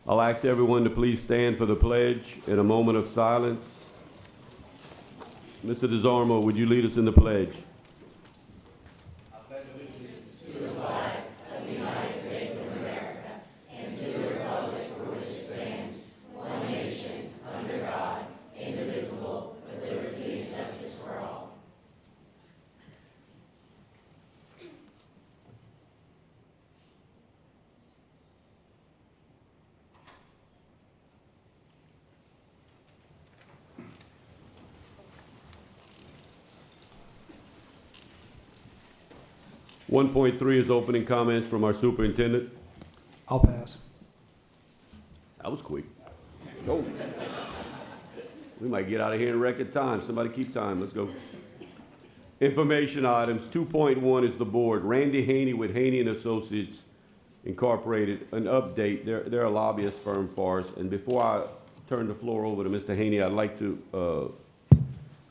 I'll ask everyone to please stand for the pledge in a moment of silence. Mr. DeZarmo, would you lead us in the pledge? One point three is opening comments from our superintendent. I'll pass. That was quick. Go. We might get out of here in record time. Somebody keep time. Let's go. Information items. 2.1 is the board. Randy Haney with Haney and Associates Incorporated. An update. They're a lobbyist firm for us. And before I turn the floor over to Mr. Haney, I'd like to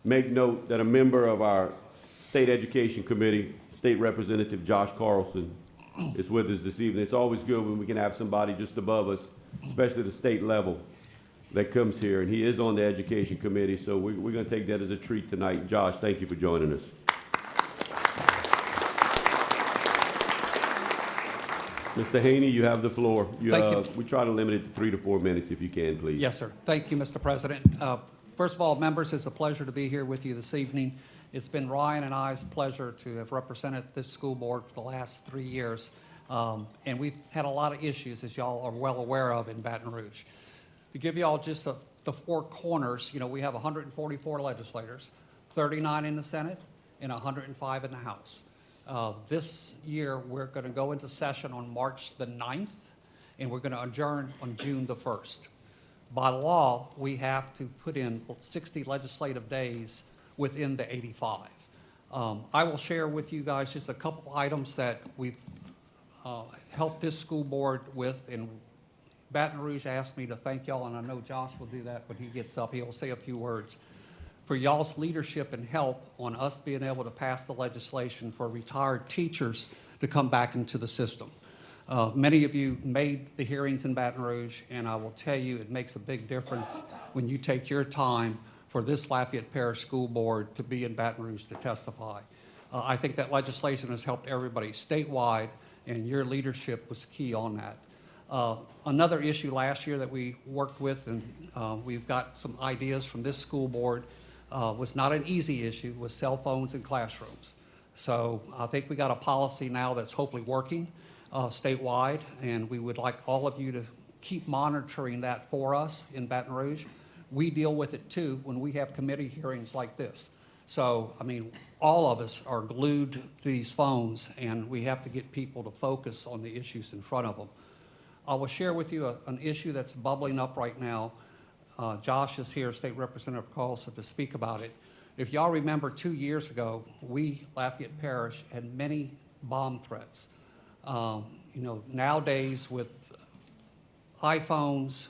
make note that a member of our State Education Committee, State Representative Josh Carlson, is with us this evening. It's always good when we can have somebody just above us, especially the state level, that comes here. And he is on the Education Committee, so we're going to take that as a treat tonight. Josh, thank you for joining us. Mr. Haney, you have the floor. Thank you. We try to limit it to 3 to 4 minutes if you can, please. Yes, sir. Thank you, Mr. President. First of all, members, it's a pleasure to be here with you this evening. It's been Ryan and I's pleasure to have represented this school board for the last 3 years. And we've had a lot of issues, as y'all are well aware of, in Baton Rouge. To give y'all just the four corners, you know, we have 144 legislators, 39 in the Senate and 105 in the House. This year, we're going to go into session on March the 9th, and we're going to adjourn on June the 1st. By law, we have to put in 60 legislative days within the 85. I will share with you guys just a couple items that we've helped this school board with. And Baton Rouge asked me to thank y'all, and I know Josh will do that when he gets up. He'll say a few words for y'all's leadership and help on us being able to pass the legislation for retired teachers to come back into the system. Many of you made the hearings in Baton Rouge, and I will tell you it makes a big difference when you take your time for this Lafayette Parish School Board to be in Baton Rouge to testify. I think that legislation has helped everybody statewide, and your leadership was key on that. Another issue last year that we worked with, and we've got some ideas from this school board, was not an easy issue, was cell phones in classrooms. So I think we got a policy now that's hopefully working statewide, and we would like all of you to keep monitoring that for us in Baton Rouge. We deal with it too when we have committee hearings like this. So, I mean, all of us are glued to these phones, and we have to get people to focus on the issues in front of them. I will share with you an issue that's bubbling up right now. Josh is here, State Representative Carlson, to speak about it. If y'all remember 2 years ago, we, Lafayette Parish, had many bomb threats. You know, nowadays with iPhones,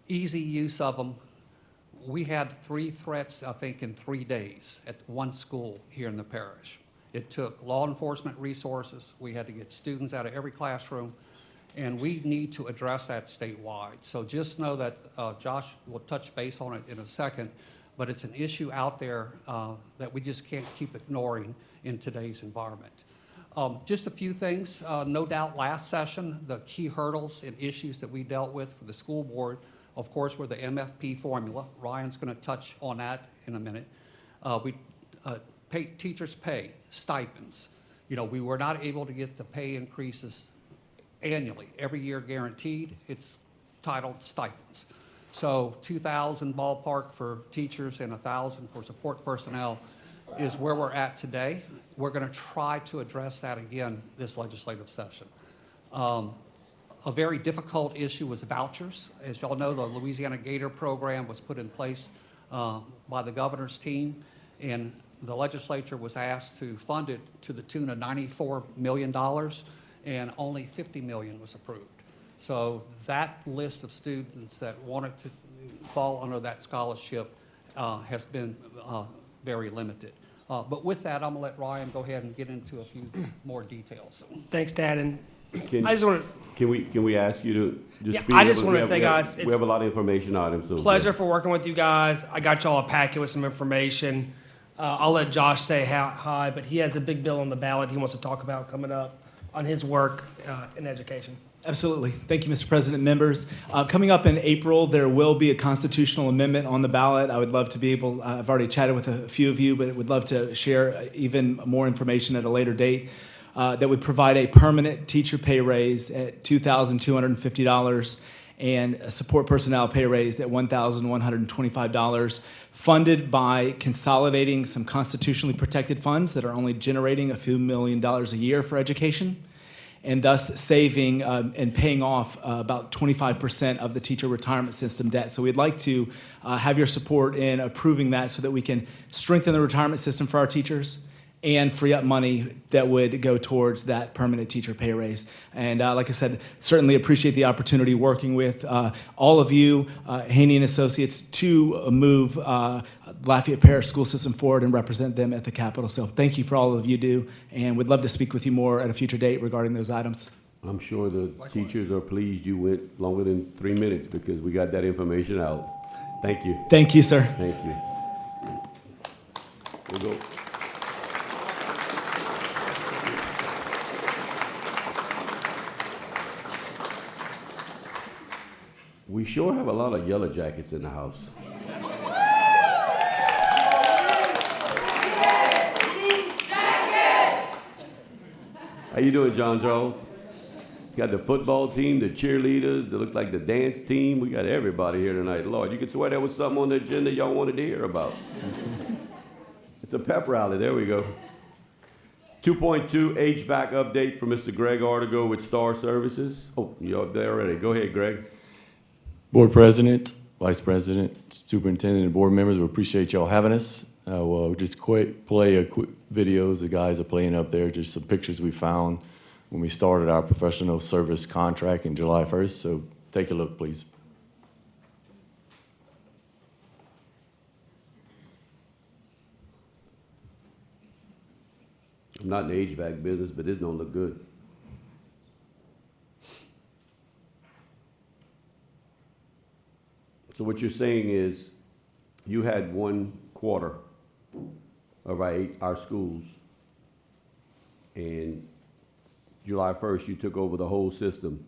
easy use of them, we had 3 threats, I think, in 3 days at one school here in the parish. It took law enforcement resources. We had to get students out of every classroom, and we need to address that statewide. So just know that Josh will touch base on it in a second, but it's an issue out there that we just can't keep ignoring in today's environment. Just a few things. No doubt last session, the key hurdles and issues that we dealt with for the school board, of course, were the MFP formula. Ryan's going to touch on that in a minute. Teachers' pay, stipends. You know, we were not able to get the pay increases annually, every year guaranteed. It's titled stipends. So 2,000 ballpark for teachers and 1,000 for support personnel is where we're at today. We're going to try to address that again this legislative session. A very difficult issue was vouchers. As y'all know, the Louisiana Gator program was put in place by the governor's team, and the legislature was asked to fund it to the tune of $94 million, and only $50 million was approved. So that list of students that wanted to fall under that scholarship has been very limited. But with that, I'm going to let Ryan go ahead and get into a few more details. Thanks, Dad. And I just want Can we ask you to just Yeah, speed I up? just wanna We have- say, we have- guys, we it's- have a lot of information items, so. to pleasure for working with you guys. I got y'all a packet with some information. I'll let Josh say hi, but he has a big bill on the ballot he wants to talk about coming up on his work in education. Absolutely. Thank you, Mr. President, members. Coming up in April, there will be a constitutional amendment on the ballot. I would love to be able, I've already chatted with a few of you, but would love to share even more information at a later date that would provide a permanent teacher pay raise at $2,250 and a support personnel pay raise at $1,125, funded by consolidating some constitutionally protected funds that are only generating a few $1 million a year for education, and thus saving and paying off about 25% of the teacher retirement system debt. So we'd like to have your support in approving that so that we can strengthen the retirement system for our teachers and free up money that would go towards that permanent teacher pay raise. And like I said, certainly appreciate the opportunity working with all of you, Haney and Associates, to move Lafayette Parish school system forward and represent them at the Capitol. So thank you for all of you do, and would love to speak with you more at a future date regarding those items. I'm sure the teachers are pleased you went longer than 3 minutes because we got that information out. Thank you. Thank you, sir. Thank you. We'll go. We sure have a lot of yellow jackets in the house. How you doing, John Charles? Got the football team, the cheerleaders, they look like the dance team. We got everybody here tonight. Lord, you could swear there was something on the agenda y'all wanted to hear about. It's a pep rally. There we go. 2.2 HVAC update from Mr. Greg Artigo with Star Services. Oh, you're up there already. Go ahead, Greg. Board President, Vice President, Superintendent, and board members, we appreciate y'all having us. We'll just play a quick videos the guys are playing up there, just some pictures we found when we started our professional service contract in July 1st. So take a look, please. I'm not in the HVAC business, but this don't look good. So what you're saying is you had 1/4 of our schools, and July 1st you took over the whole system.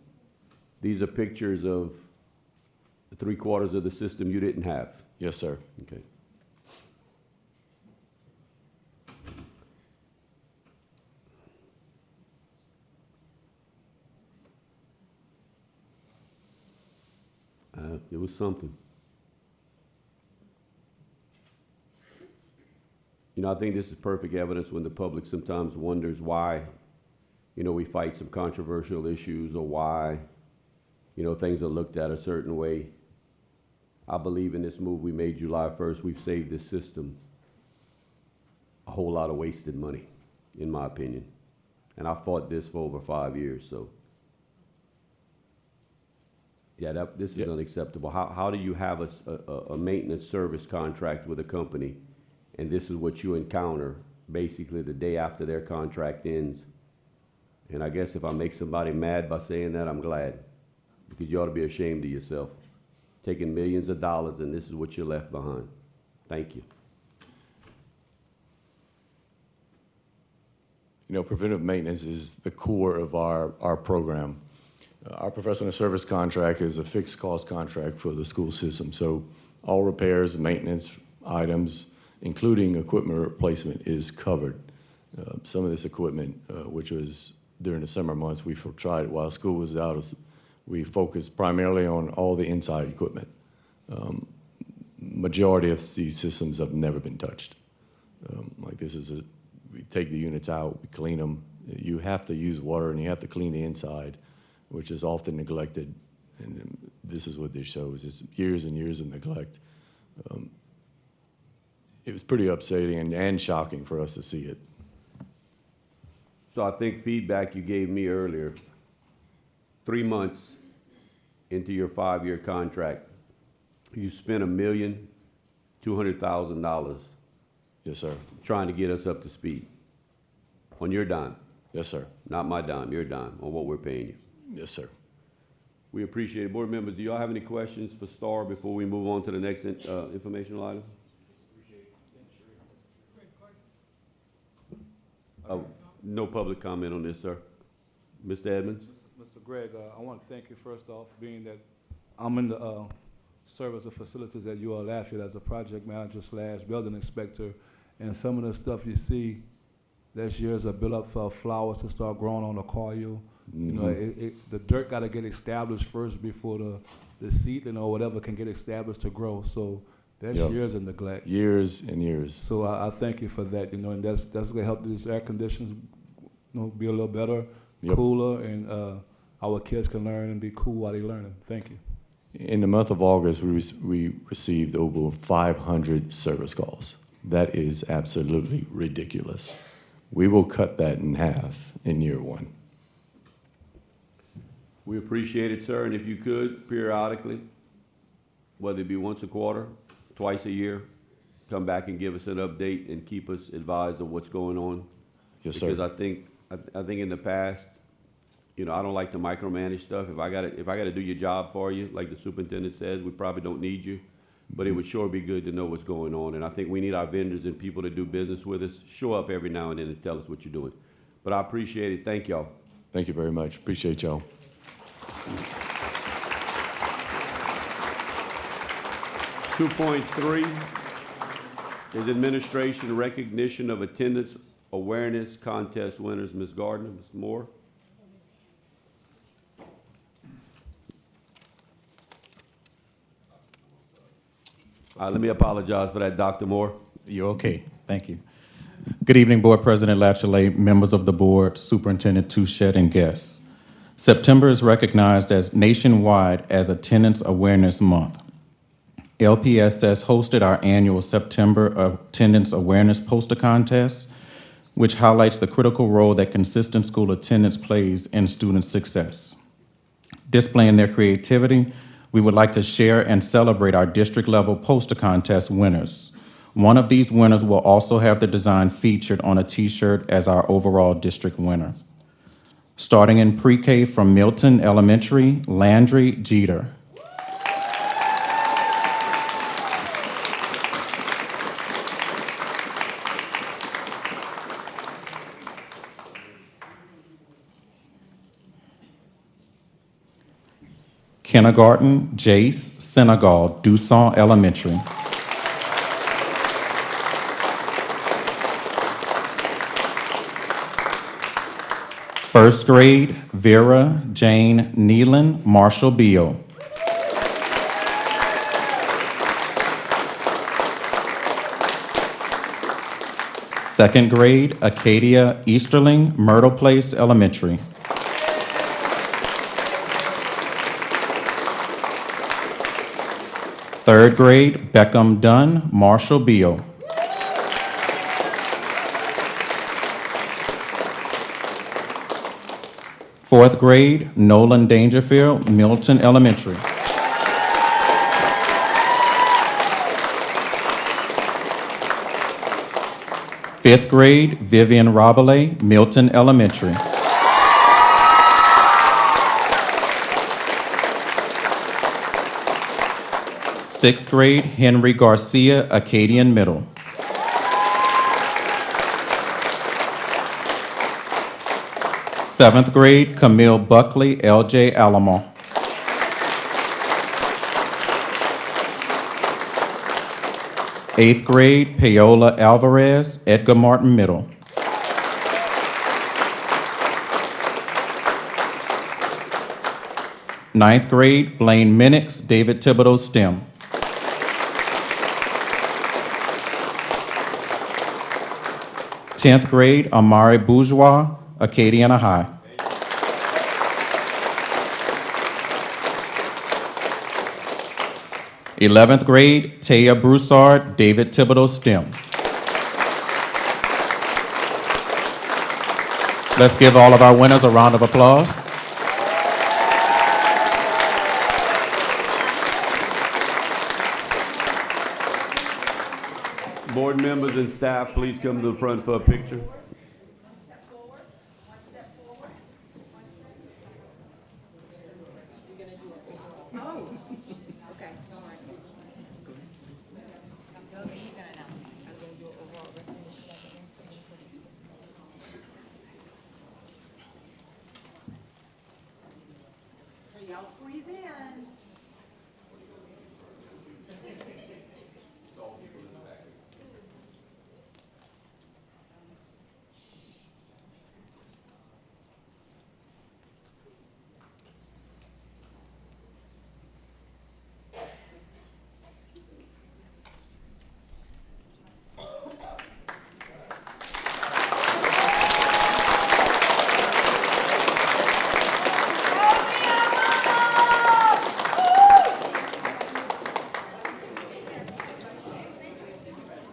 These are pictures of the 3/4 of the system you didn't have. Yes, sir. Okay. It was something. You know, I think this is perfect evidence when the public sometimes wonders why, we fight some controversial issues or why, things are looked at a certain way. I believe in this move we made July 1st, we've saved this system a whole lot of wasted money, in my opinion. And I fought this for over 5 years, so. Yeah, this is unacceptable. How do you have a maintenance service contract with a company, and this is what you encounter basically the day after their contract ends? And I guess if I make somebody mad by saying that, I'm glad, because you ought to be ashamed of yourself. Taking millions of dollars, and this is what you're left behind. Thank you. Preventive maintenance is the core of our program. Our professional service contract is a fixed cost contract for the school system. So all repairs and maintenance items, including equipment replacement, is covered. Some of this equipment, which was during the summer months, we tried while school was out, we focused primarily on all the inside equipment. Majority of these systems have never been touched. Like this is we take the units out, we clean them. You have to use water and you have to clean the inside, which is often neglected, and this is what this shows, is years and years of neglect. It was pretty upsetting and shocking for us to see it. So I think feedback you gave me earlier, 3 months into your 5-year contract, you spent $1,200,000 Yes, sir. trying to get us up to speed on your dime. Yes, sir. Not my dime, your dime, on what we're paying you. Yes, sir. We appreciate it. Board members, do y'all have any questions for Star before we move on to the next informational item? No public comment on this, sir. Mr. Edmonds? Mr. Gregg, I want to thank you first off, being that I'm in the service of facilities at UL Lafayette as a project manager / building inspector, and some of the stuff you see, last years are built up for flowers to start growing on the coil. You know, the dirt got to get established first before the seedling or whatever can get established to grow. So that's Yep. years of neglect. Years and years. So I thank you for that, you know, and that's going to help these air conditions, you know, be a little better, Yep. cooler, and our kids can learn and be cool while they're learning. Thank you. In the month of August, we received over 500 service calls. That is absolutely ridiculous. We will cut that in half in year one. We appreciate it, sir, and if you could, periodically, whether it be once a quarter, twice a year, come back and give us an update and keep us advised of what's going on. Yes, sir. Because I think in the past, you know, I don't like to micromanage stuff. If I gotta do your job for you, like the superintendent says, we probably don't need you. But it would sure be good to know what's going on. And I think we need our vendors and people to do business with us, show up every now and then and tell us what you're doing. But I appreciate it. Thank y'all. Thank you very much. Appreciate y'all. 2.3 is administration recognition of attendance awareness contest winners. Ms. Gardner, Ms. Moore. Let me apologize for that, Dr. Moore. You're okay. Thank you. Good evening, Board President Latchley, members of the board, Superintendent Touchette, and guests. September is recognized as nationwide as Attendance Awareness Month. LPSS hosted our annual September Attendance Awareness Poster Contest, which highlights the critical role that consistent school attendance plays in student success. Displaying their creativity, we would like to share and celebrate our district-level poster contest winners. One of these winners will also have the design featured on a T-shirt as our overall district winner. Starting in pre-K from Milton Elementary, Landry Jeter. Kindergarten, Jace Senegal, Dusson Elementary. First grade, Vera Jane Nealon, Marshall Beal. Second grade, Acadia Easterling, Myrtle Place Elementary. Third grade, Beckham Dunn, Marshall Beal. Fourth grade, Nolan Dangerfield, Milton Elementary. Fifth grade, Vivian Robele, Milton Elementary. Sixth grade, Henry Garcia, Acadian Middle. Seventh grade, Camille Buckley, LJ Alamo. Eighth grade, Paola Alvarez, Edgar Martin Middle. Ninth grade, Blaine Minix, David Thibodeau STEM. Tenth grade, Amari Bourgeois, Acadiana High. Eleventh grade, Taya Broussard, David Thibodeau STEM. Let's give all of our winners a round of applause. Board members and staff, please come to the front for a picture. He's in.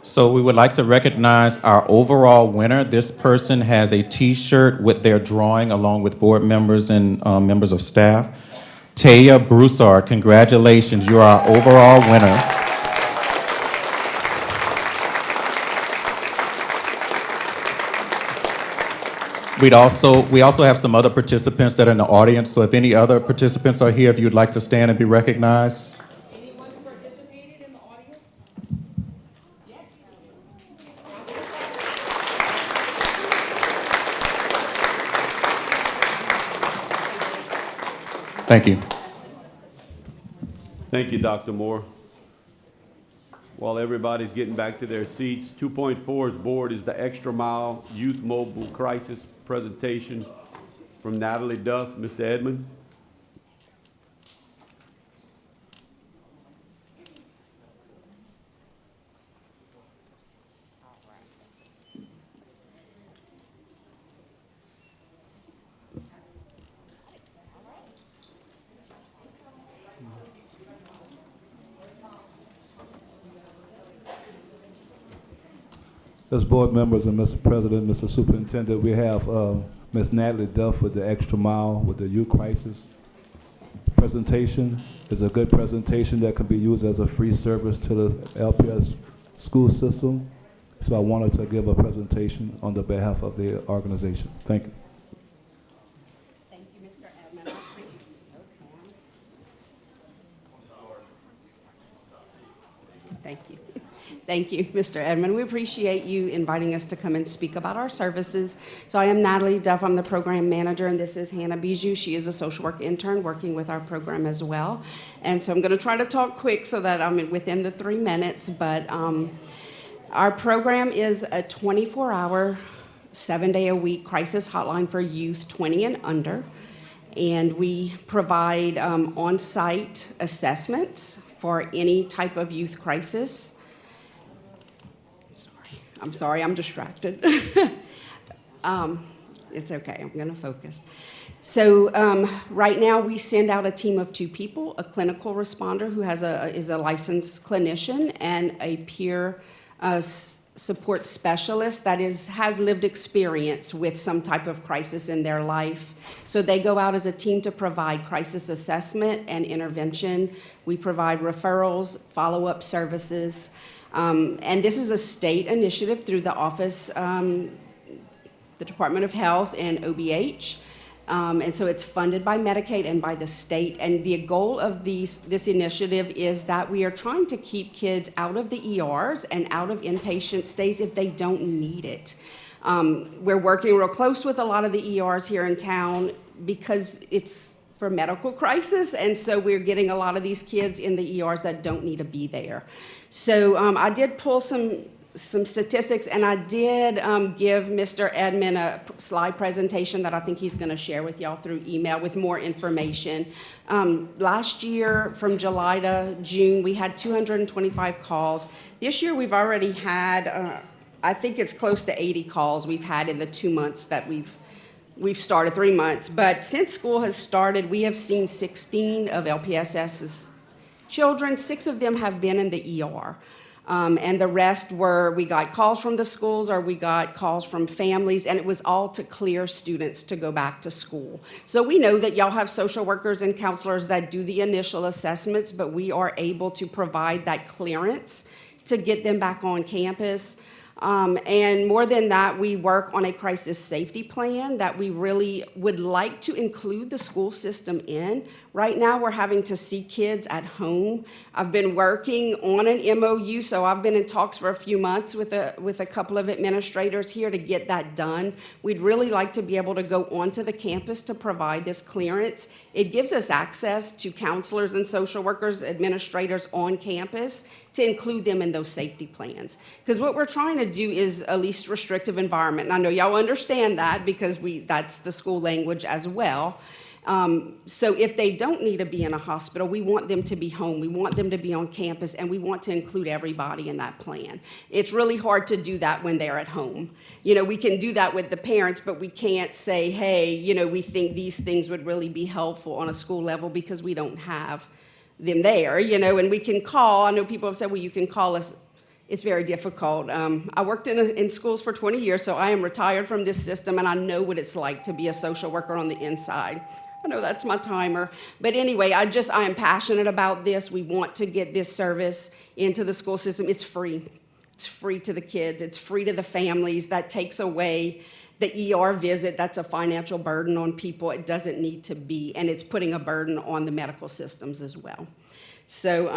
So we would like to recognize our overall winner. This person has a T-shirt with their drawing along with board members and members of staff. Taya Broussard, congratulations, you are our overall winner. We also have some other participants that are in the audience, so if any other participants are here, if you'd like to stand and be recognized. Anyone who participated in the audience? Thank you. Thank you, Dr. Moore. While everybody's getting back to their seats, 2.4's board is the Extra Mile Youth Mobile Crisis presentation from Natalie Duff. Mr. Edmond. As board members and Mr. President, Mr. Superintendent, we have Ms. Natalie Duff with the Extra Mile with the Youth Crisis presentation. It's a good presentation that can be used as a free service to the LPS school system. So I wanted to give a presentation on the behalf of the organization. Thank you. Thank you, Mr. Edmond. I appreciate it. Thank you. Thank you, Mr. Edmond. We appreciate you inviting us to come and speak about our services. So I am Natalie Duff. I'm the program manager, and this is Hannah Bijou. She is a social work intern working with our program as well. And so I'm going to try to talk quick so that I'm within the 3 minutes. But our program is a 24-hour, 7-day-a-week crisis hotline for youth 20 and under. And we provide on-site assessments for any type of youth crisis. I'm sorry, I'm distracted. It's okay, I'm gonna focus. So right now we send out a team of 2 people, a clinical responder who is a licensed clinician and a peer support specialist that has lived experience with some type of crisis in their life. So they go out as a team to provide crisis assessment and intervention. We provide referrals, follow-up services. And this is a state initiative through the office, the Department of Health and OBH. And so it's funded by Medicaid and by the state. And the goal of this initiative is that we are trying to keep kids out of the ERs and out of inpatient stays if they don't need it. We're working real close with a lot of the ERs here in town because it's for medical crisis, and so we're getting a lot of these kids in the ERs that don't need to be there. So I did pull some statistics, and I did give Mr. Edmond a slide presentation that I think he's going to share with y'all through email with more information. Last year, from July to June, we had 225 calls. This year, we've already had, I think it's close to 80 calls we've had in the 2 months that we've started, 3 months. But since school has started, we have seen 16 of LPSS's children. 6 of them have been in the ER. And the rest we got calls from the schools or we got calls from families, and it was all to clear students to go back to school. So we know that y'all have social workers and counselors that do the initial assessments, but we are able to provide that clearance to get them back on campus. And more than that, we work on a crisis safety plan that we really would like to include the school system in. Right now, we're having to see kids at home. I've been working on an MOU, so I've been in talks for a few months with a couple of administrators here to get that done. We'd really like to be able to go onto the campus to provide this clearance. It gives us access to counselors and social workers, administrators on campus, to include them in those safety plans. Because what we're trying to do is a least restrictive environment. And I know y'all understand that because that's the school language as well. So if they don't need to be in a hospital, we want them to be home. We want them to be on campus, and we want to include everybody in that plan. It's really hard to do that when they're at home. You know, we can do that with the parents, but we can't say, hey, you know, we think these things would really be helpful on a school level because we don't have them there, you know, and we can call. I know people have said, well, you can call us. It's very difficult. I worked in schools for 20 years, so I am retired from this system, and I know what it's like to be a social worker on the inside. I know that's my timer. But anyway, I am passionate about this. We want to get this service into the school system. It's free. It's free to the kids. It's free to the families. That takes away the ER visit. That's a financial burden on people. It doesn't need to be, and it's putting a burden on the medical systems as well. So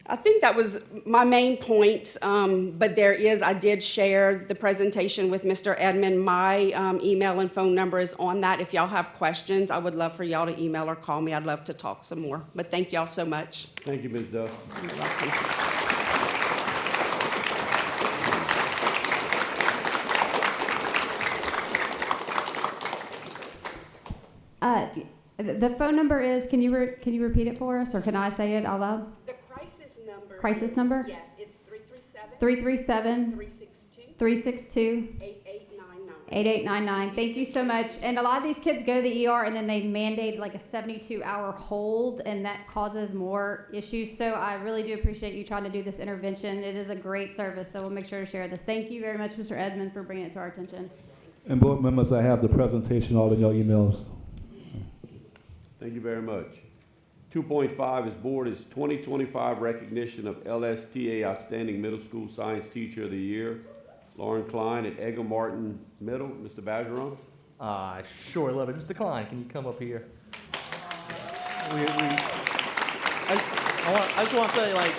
I think that was my main point, but I did share the presentation with Mr. Edmond. My email and phone number is on that. If y'all have questions, I would love for y'all to email or call me. I'd love to talk some more. But thank y'all so much. Thank you, Ms. Duff. You're welcome. The phone number is, can you repeat it for us, or can I say it out loud? The crisis number. Crisis number? Yes, it's 337. 337 362. 362 8899. 8899. Thank you so much. And a lot of these kids go to the ER and then they mandate like a 72-hour hold, and that causes more issues. So I really do appreciate you trying to do this intervention. It is a great service, so we'll make sure to share this. Thank you very much, Mr. Edmond, for bringing it to our attention. And board members, I have the presentation all in your emails. Thank you very much. 2.5 is board is 2025 recognition of LSTA Outstanding Middle School Science Teacher of the Year, Lauren Klein at Edgar Martin Middle. Mr. Bajeron? Sure, love it. Mr. Klein, can you come up here? I just want to say, like,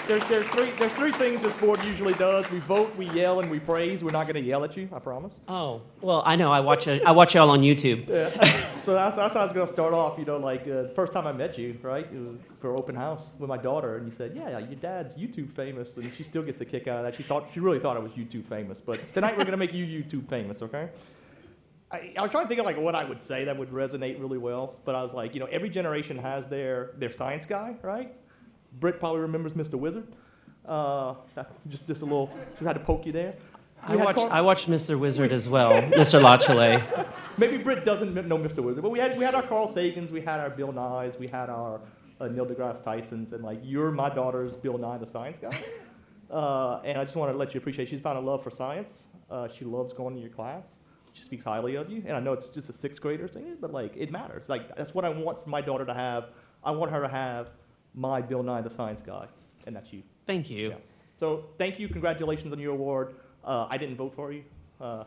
there's three things this board usually does. We vote, we yell, and we praise. We're not going to yell at you, I promise. Oh, well, I know. I watch y'all on YouTube. Yeah. So that's how I was going to start off. You know, like, first time I met you, right? It was for open house with my daughter, and you said, yeah, your dad's YouTube famous, and she still gets a kick out of that. She really thought I was YouTube famous. But tonight we're going to make you YouTube famous, okay? I was trying to think of, like, what I would say that would resonate really well. But I was like, you know, every generation has their science guy, right? Britt probably remembers Mr. Wizard. Just a little, just had to poke you there. I watched Mr. Wizard as well, Mr. Lachele. Maybe Britt doesn't know Mr. Wizard, but we had our Carl Sagans, we had our Bill Nyes, we had our Neil deGrasse Tysons, and like you're my daughter's Bill Nye, the science guy. And I just want to let you appreciate she's found a love for science. She loves going to your class. She speaks highly of you, and I know it's just a sixth grader thing, but like it matters. Like that's what I want my daughter to have. I want her to have my Bill Nye, the science guy, and that's you. Thank you. Yeah. So thank you, congratulations on your award. I didn't vote for you. No,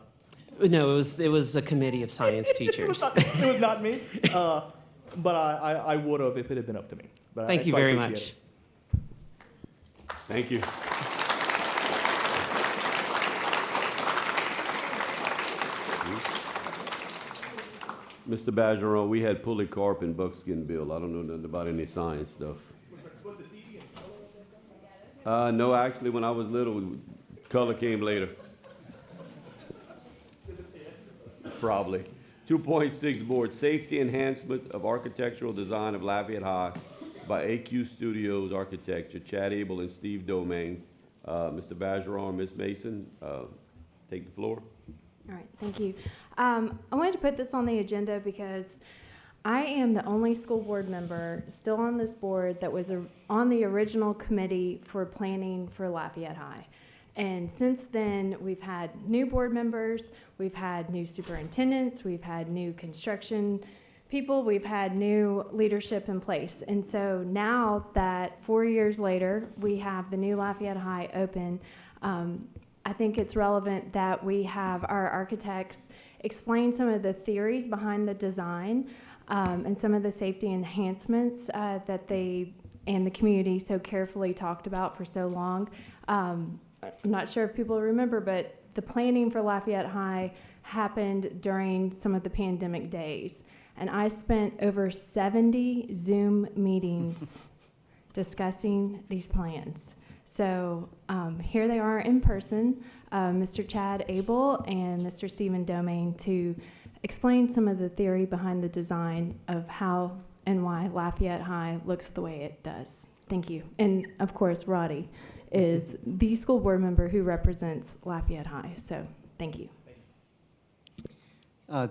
it was a committee of science teachers. It was not me, but I would have if it had been up to me. But Thank you very much. Thank you. Mr. Bajeron, we had Polycarp and Buckskin Bill. I don't know nothing about any science stuff. No, actually, when I was little, color came later. Probably. 2.6 board, safety enhancement of architectural design of Lafayette High by AQ Studios Architecture, Chad Abel and Steve Domain. Mr. Bajeron, Ms. Mason, take the floor. All right, thank you. I wanted to put this on the agenda because I am the only school board member still on this board that was on the original committee for planning for Lafayette High. And since then, we've had new board members, we've had new superintendents, we've had new construction people. We've had new leadership in place. And so now that 4 years later, we have the new Lafayette High open, I think it's relevant that we have our architects explain some of the theories behind the design and some of the safety enhancements that they and the community so carefully talked about for so long. I'm not sure if people remember, but the planning for Lafayette High happened during some of the pandemic days. And I spent over 70 Zoom meetings discussing these plans. So here they are in person, Mr. Chad Abel and Mr. Stephen Domain, to explain some of the theory behind the design of how and why Lafayette High looks the way it does. Thank you. And of course, Roddy is the school board member who represents Lafayette High. So thank you.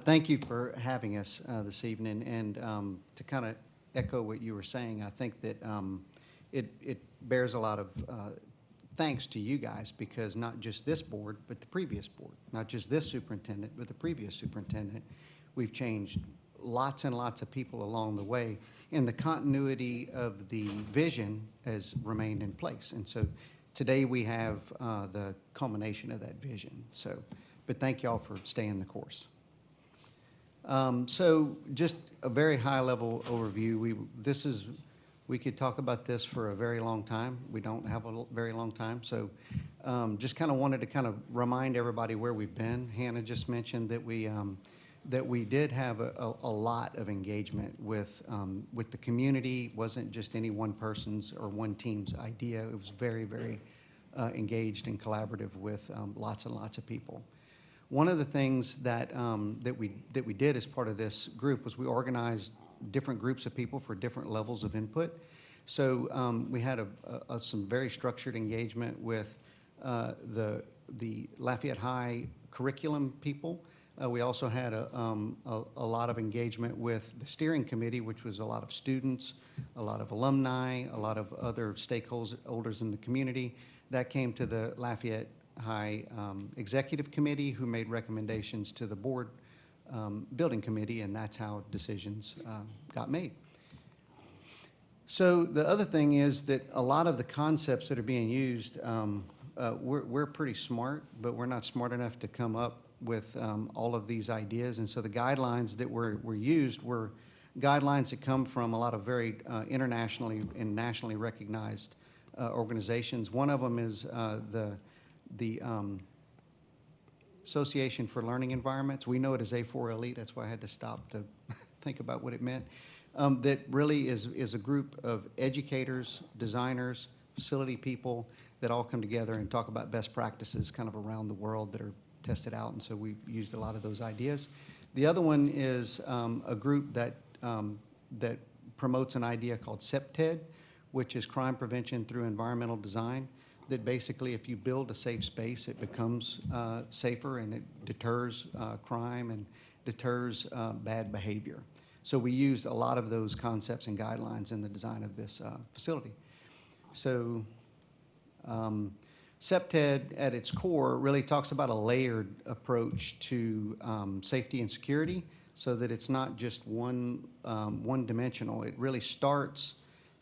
Thank you for having us this evening. And to kind of echo what you were saying, I think that it bears a lot of thanks to you guys, because not just this board, but the previous board, not just this superintendent, but the previous superintendent, we've changed lots and lots of people along the way, and the continuity of the vision has remained in place. And so today we have the culmination of that vision. So, but thank y'all for staying the course. So just a very high level overview. We could talk about this for a very long time. We don't have a very long time. So just kind of wanted to kind of remind everybody where we've been. Hannah just mentioned that we did have a lot of engagement with the community. It wasn't just any one person's or one team's idea. It was very, very engaged and collaborative with lots and lots of people. One of the things that we did as part of this group was we organized different groups of people for different levels of input. So we had some very structured engagement with the Lafayette High curriculum people. We also had a lot of engagement with the steering committee, which was a lot of students, a lot of alumni, a lot of other stakeholders in the community. That came to the Lafayette High Executive Committee, who made recommendations to the board building committee, and that's how decisions got made. So the other thing is that a lot of the concepts that are being used, we're pretty smart, but we're not smart enough to come up with all of these ideas. And so the guidelines that were used were guidelines that come from a lot of very internationally and nationally recognized organizations. One of them is the Association for Learning Environments. We know it as A4 Elite. That's why I had to stop to think about what it meant. That really is a group of educators, designers, facility people that all come together and talk about best practices kind of around the world that are tested out. And so we used a lot of those ideas. The other one is a group that promotes an idea called CEPTED, which is crime prevention through environmental design. That basically, if you build a safe space, it becomes safer, and it deters crime and deters bad behavior. So we used a lot of those concepts and guidelines in the design of this facility. So CEPTED, at its core, really talks about a layered approach to safety and security, so that it's not just one-dimensional. It really starts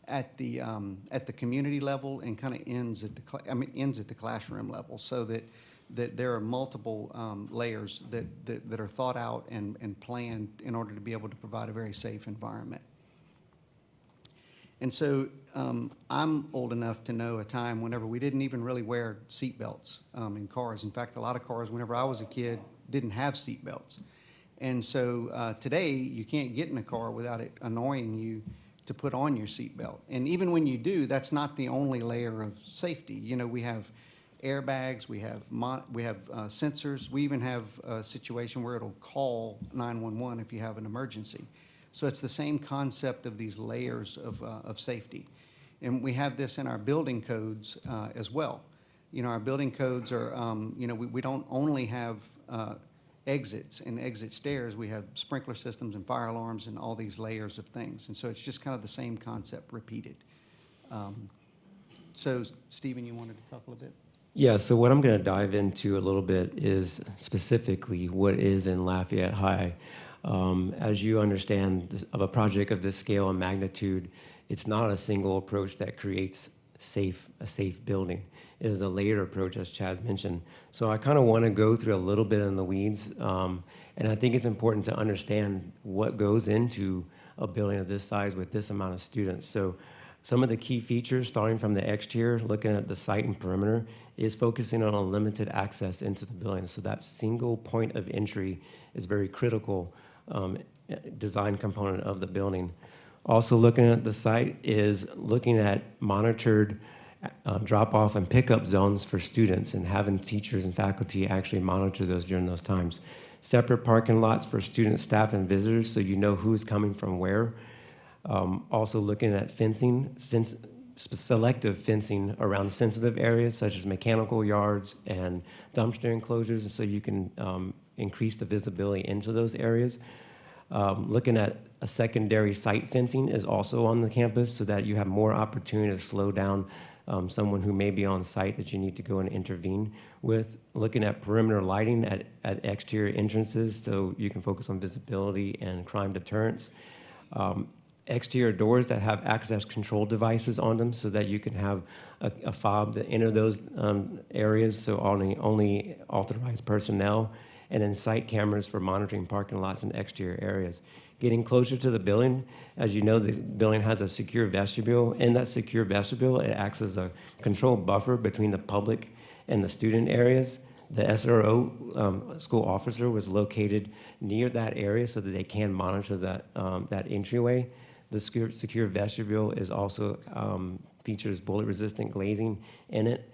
at the community level and kind of ends at the classroom level, so that there are multiple layers that are thought out and planned in order to be able to provide a very safe environment. And so I'm old enough to know a time whenever we didn't even really wear seatbelts in cars. In fact, a lot of cars, whenever I was a kid, didn't have seatbelts. And so today, you can't get in a car without it annoying you to put on your seatbelt. And even when you do, that's not the only layer of safety. You know, we have airbags, we have sensors. We even have a situation where it'll call 911 if you have an emergency. So it's the same concept of these layers of safety. And we have this in our building codes as well. You know, our building codes are, we don't only have exits and exit stairs, we have sprinkler systems and fire alarms and all these layers of things. And so it's just kind of the same concept repeated. So Stephen, you wanted to talk a little bit? Yeah, so what I'm going to dive into a little bit is specifically what is in Lafayette High. As you understand, of a project of this scale and magnitude, it's not a single approach that creates a safe building. It is a layered approach, as Chad mentioned. So I kind of want to go through a little bit in the weeds, and I think it's important to understand what goes into a building of this size with this amount of students. So some of the key features, starting from the exterior, looking at the site and perimeter, is focusing on unlimited access into the building. So that single point of entry is very critical design component of the building. Also looking at the site is looking at monitored drop-off and pickup zones for students and having teachers and faculty actually monitor those during those times. Separate parking lots for students, staff, and visitors so you know who's coming from where. Also looking at fencing, selective fencing around sensitive areas such as mechanical yards and dumpster enclosures so you can increase the visibility into those areas. Looking at a secondary site fencing is also on the campus so that you have more opportunity to slow down someone who may be on site that you need to go and intervene with. Looking at perimeter lighting at exterior entrances so you can focus on visibility and crime deterrence. Exterior doors that have access control devices on them so that you can have a fob to enter those areas so only authorized personnel, and then site cameras for monitoring parking lots and exterior areas. Getting closer to the building, as you know, the building has a secure vestibule. In that secure vestibule, it acts as a control buffer between the public and the student areas. The SRO school officer was located near that area so that they can monitor that entryway. The secure vestibule is also features bullet-resistant glazing in it,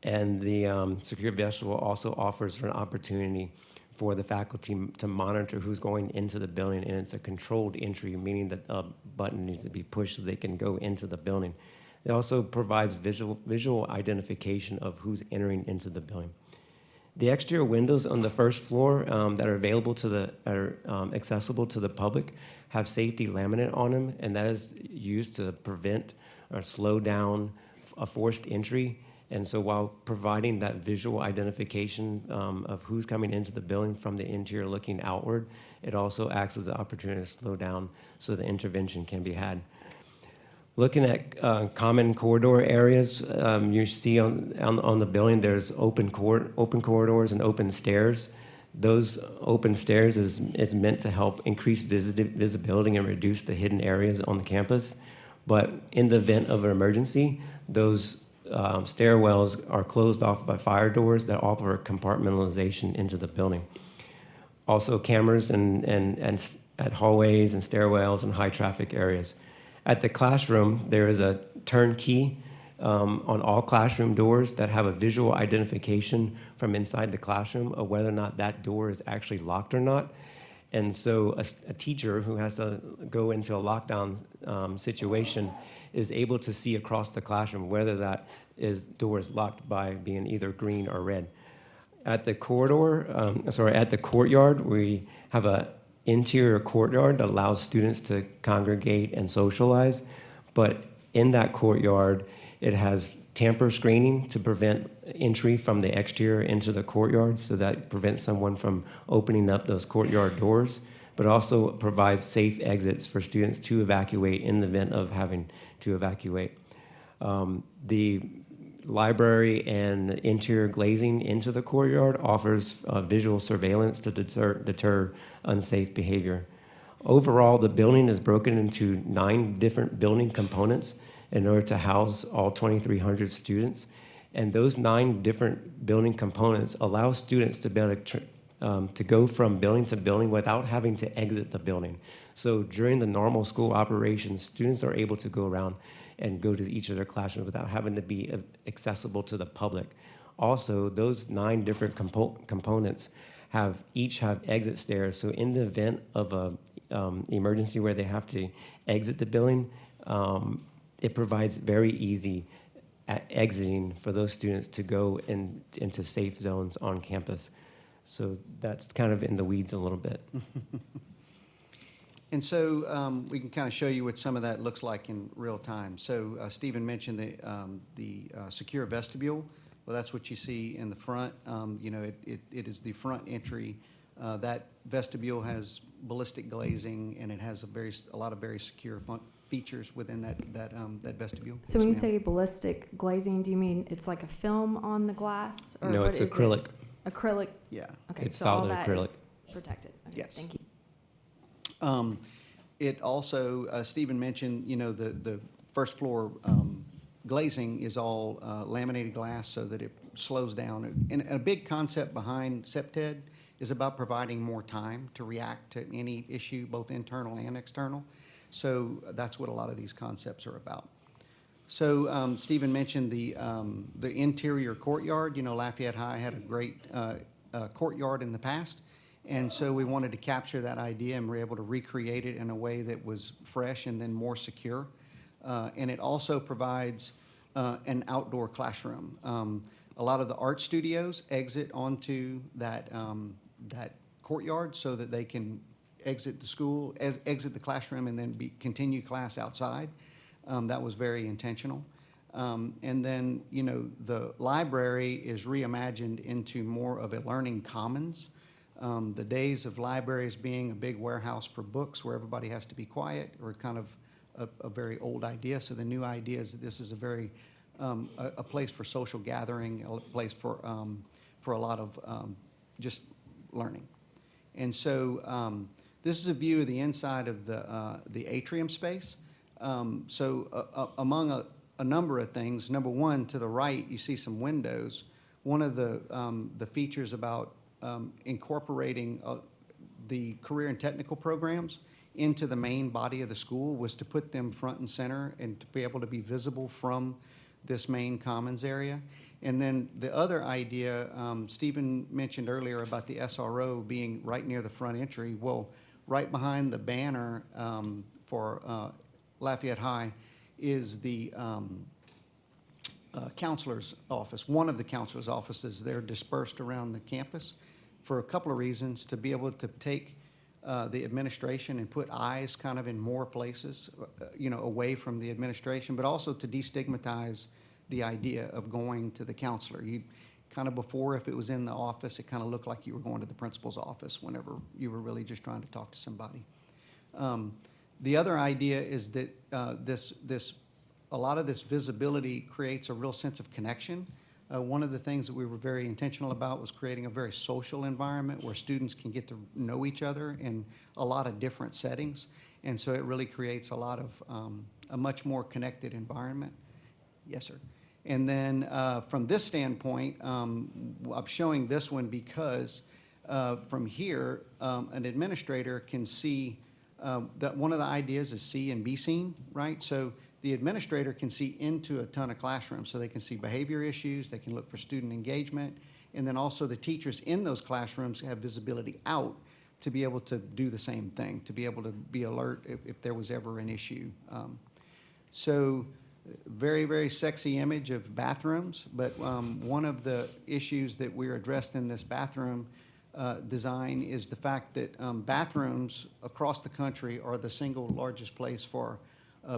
and the secure vestibule also offers an opportunity for the faculty to monitor who's going into the building, and it's a controlled entry, meaning that a button needs to be pushed so they can go into the building. It also provides visual identification of who's entering into the building. The exterior windows on the first floor that are accessible to the public have safety laminate on them, and that is used to prevent or slow down a forced entry. And so while providing that visual identification of who's coming into the building from the interior looking outward, it also acts as an opportunity to slow down so the intervention can be had. Looking at common corridor areas, you see on the building there's open corridors and open stairs. Those open stairs is meant to help increase visibility and reduce the hidden areas on the campus. But in the event of an emergency, those stairwells are closed off by fire doors that offer compartmentalization into the building. Also cameras and at hallways and stairwells and high traffic areas. At the classroom, there is a turnkey on all classroom doors that have a visual identification from inside the classroom of whether or not that door is actually locked or not. And so a teacher who has to go into a lockdown situation is able to see across the classroom whether that door is locked by being either green or red. At the courtyard, we have an interior courtyard that allows students to congregate and socialize. But in that courtyard, it has tamper screening to prevent entry from the exterior into the courtyard, so that prevents someone from opening up those courtyard doors, but also provides safe exits for students to evacuate in the event of having to evacuate. The library and interior glazing into the courtyard offers visual surveillance to deter unsafe behavior. Overall, the building is broken into 9 different building components in order to house all 2,300 students. And those 9 different building components allow students to be able to go from building to building without having to exit the building. So during the normal school operations, students are able to go around and go to each of their classrooms without having to be accessible to the public. Also, those 9 different components each have exit stairs. So in the event of an emergency where they have to exit the building, it provides very easy exiting for those students to go into safe zones on campus. So that's kind of in the weeds a little bit. And so we can kind of show you what some of that looks like in real time. So Stephen mentioned the secure vestibule. Well, that's what you see in the front. You know, it is the front entry That vestibule has ballistic glazing, and it has a lot of very secure features within that vestibule. So Yes, when you ma'am. say ballistic glazing, do you mean it's like a film on the glass? Or No, what it's is it? acrylic. Acrylic? Yeah. Okay, It's so all solid that acrylic. is protected. Okay, Yes. thank you. It also, Stephen mentioned, the first floor glazing is all laminated glass so that it slows down. And a big concept behind SEPTED is about providing more time to react to any issue, both internal and external. So that's what a lot of these concepts are about. So Stephen mentioned the interior courtyard. Lafayette High had a great courtyard in the past. And so we wanted to capture that idea, and we're able to recreate it in a way that was fresh and then more secure. And it also provides an outdoor classroom. A lot of the art studios exit onto that courtyard so that they can exit the school, exit the classroom, and then continue class outside. That was very intentional. And then, the library is reimagined into more of a learning commons. The days of libraries being a big warehouse for books where everybody has to be quiet are kind of a very old idea. So the new idea is that this is a place for social gathering, a place for a lot of just learning. And so this is a view of the inside of the atrium space. Among a number of things, number one, to the right, you see some windows. One of the features about incorporating the career and technical programs into the main body of the school was to put them front and center and to be able to be visible from this main commons area. And then the other idea, Stephen mentioned earlier about the SRO being right near the front entry. Well, right behind the banner for Lafayette High is the counselor's office, one of the counselor's offices. They're dispersed around the campus for a couple of reasons: to be able to take the administration and put eyes kind of in more places, away from the administration, but also to destigmatize the idea of going to the counselor. You kind of before, if it was in the office, it kind of looked like you were going to the principal's office whenever you were really just trying to talk to somebody. The other idea is that a lot of this visibility creates a real sense of connection. One of the things that we were very intentional about was creating a very social environment where students can get to know each other in a lot of different settings. And so it really creates a lot of a much more connected environment. Yes, sir. And then from this standpoint, I'm showing this one because from here, an administrator can see that one of the ideas is see and be seen, right? So the administrator can see into a ton of classrooms, so they can see behavior issues, they can look for student engagement, and then also the teachers in those classrooms have visibility out to be able to do the same thing, to be able to be alert if there was ever an issue. So very, very sexy image of bathrooms, but one of the issues that we're addressed in this bathroom design is the fact that bathrooms across the country are the single largest place for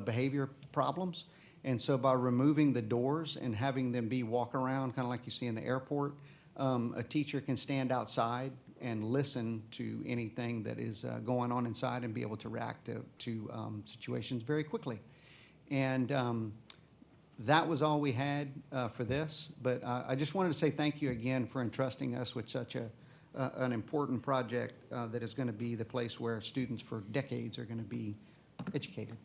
behavior problems. And so by removing the doors and having them be walk around, kind of like you see in the airport, a teacher can stand outside and listen to anything that is going on inside and be able to react to situations very quickly. And that was all we had for this, but I just wanted to say thank you again for entrusting us with such an important project that is going to be the place where students for decades are going to be educated.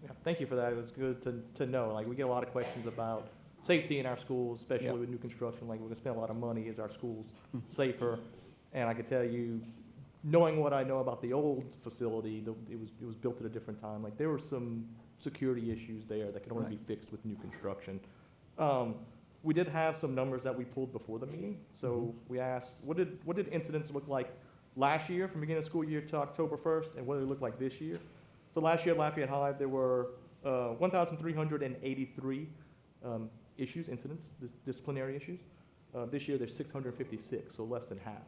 Yeah, thank you for that. It was good to know. Like, we get a lot of questions about safety in our schools, especially Yep. with new construction. Like, we're gonna spend a lot of money. Is our schools safer? And I can tell you, knowing what I know about the old facility, it was built at a different time. Like, there were some security issues there that could only be fixed with new construction. We did have some numbers that we pulled before the meeting. So we asked, what did incidents look like last year from beginning of school year to October 1st, and what did it look like this year? So last year at Lafayette High, there were 1,383 incidents, disciplinary issues. This year, there's 656, so less than half.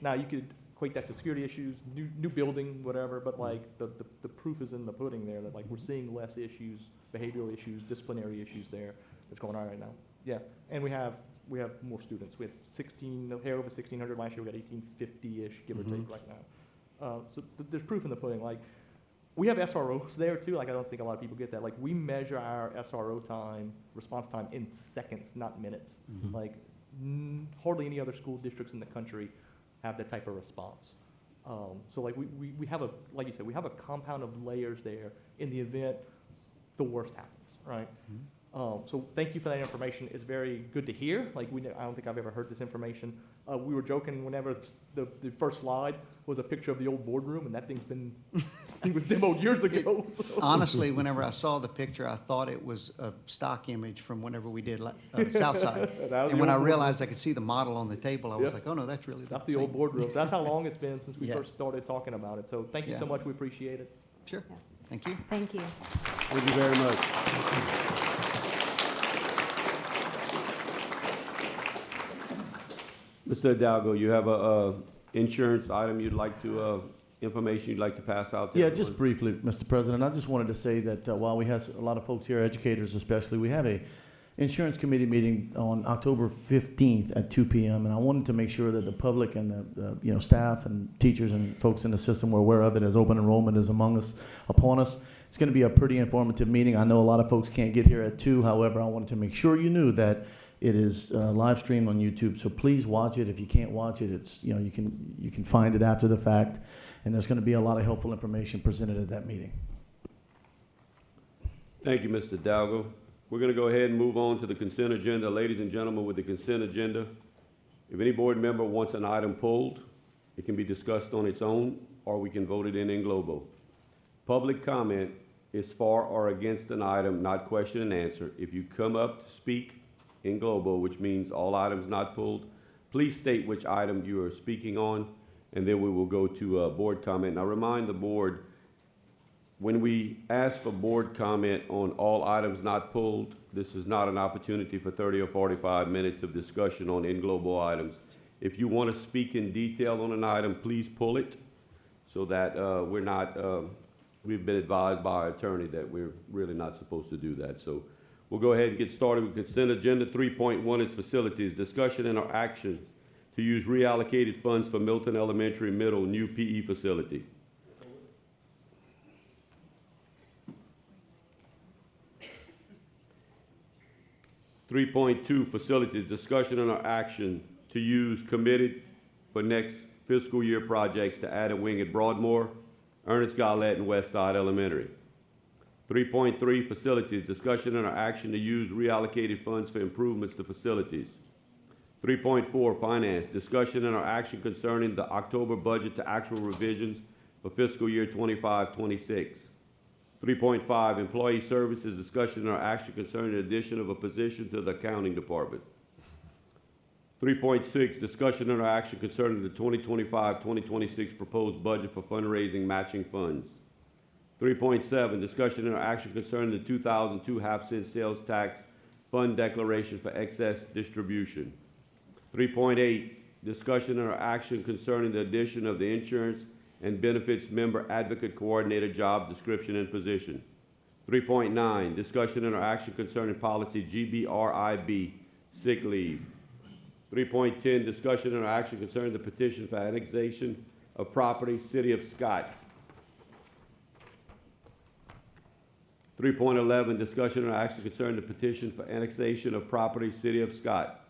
Now, you could equate that to security issues, new building, whatever, but like the proof is in the pudding there that like we're seeing less issues, behavioral issues, disciplinary issues there that's going on right now. Yeah, and we have we have more students. We had 16, a hair over 1,600 last year. We got 1,850-ish, give or take, right now. So there's proof in the pudding. Like, we have SROs there too. Like, I don't think a lot of people get that. Like, we measure our SRO time, response time, in seconds, not minutes. Like, hardly any other school districts in the country have that type of response. So like we have a, like you said, we have a compound of layers there in the event the worst happens, right? So thank you for that information. It's very good to hear. Like, I don't think I've ever heard this information. We were joking whenever the first slide was a picture of the old boardroom, and that thing's been, it was demoed years ago. So. Honestly, whenever I saw the picture, I thought it was a stock image from whenever we did Southside. And when I realized I could see the model on the table, I was like, oh no, that's really that's the old boardroom. So that's how long it's been since we first started talking about it. So thank you so much. We appreciate it. Sure. Thank you. Thank you. Thank you very much. Mr. Hidalgo, you have a insurance item you'd like to, information you'd like to pass out to Yeah, everyone? just briefly, Mr. President, I just wanted to say that while we have a lot of folks here, educators especially, we have a insurance committee meeting on October 15th at 2 p.m. And I wanted to make sure that the public and the staff and teachers and folks in the system were aware of it, as open enrollment is upon us. It's going to be a pretty informative meeting. I know a lot of folks can't get here at 2. However, I wanted to make sure you knew that it is live streamed on YouTube, so please watch it. If you can't watch it, it's, you know, you can find it after the fact, and there's going to be a lot of helpful information presented at that meeting. Thank you, Mr. Hidalgo. We're going to go ahead and move on to the consent agenda. Ladies and gentlemen, with the consent agenda, if any board member wants an item pulled, it can be discussed on its own, or we can vote it in globo. Public comment is for or against an item, not question and answer. If you come up to speak in globo, which means all items not pulled, please state which item you are speaking on, and then we will go to board comment. Now, remind the board, when we ask for board comment on all items not pulled, this is not an opportunity for 30 or 45 minutes of discussion on in globo items. If you want to speak in detail on an item, please pull it so that we're not, we've been advised by our attorney that we're really not supposed to do that. So we'll go ahead and get started with consent agenda. 3.1 is facilities, discussion and or action to use reallocated funds for Milton Elementary Middle new PE facility. .2 facilities, discussion and or action to use committed for next fiscal year projects to add a wing at Broadmoor, Ernest Gollett, and West Side Elementary. 3.3 facilities, discussion and or action to use reallocated funds for improvements to facilities. 3.4 finance, discussion and or action concerning the October budget to actual revisions for fiscal year 25-26. 3.5 employee services, discussion or action concerning the addition of a position to the accounting department. 3.6 discussion and or action concerning the 2025-2026 proposed budget for fundraising matching funds. 3.7, discussion and or action concerning the 2002 half-cent sales tax fund declaration for excess distribution. 3.8, discussion and or action concerning the addition of the insurance and benefits member advocate coordinator job description and position. 3.9, discussion and or action concerning policy GBRIB, sick leave. 3.10, discussion and or action concerning the petition for annexation of property, City of Scott. 3.11, discussion or action concerning the petition for annexation of property, City of Scott.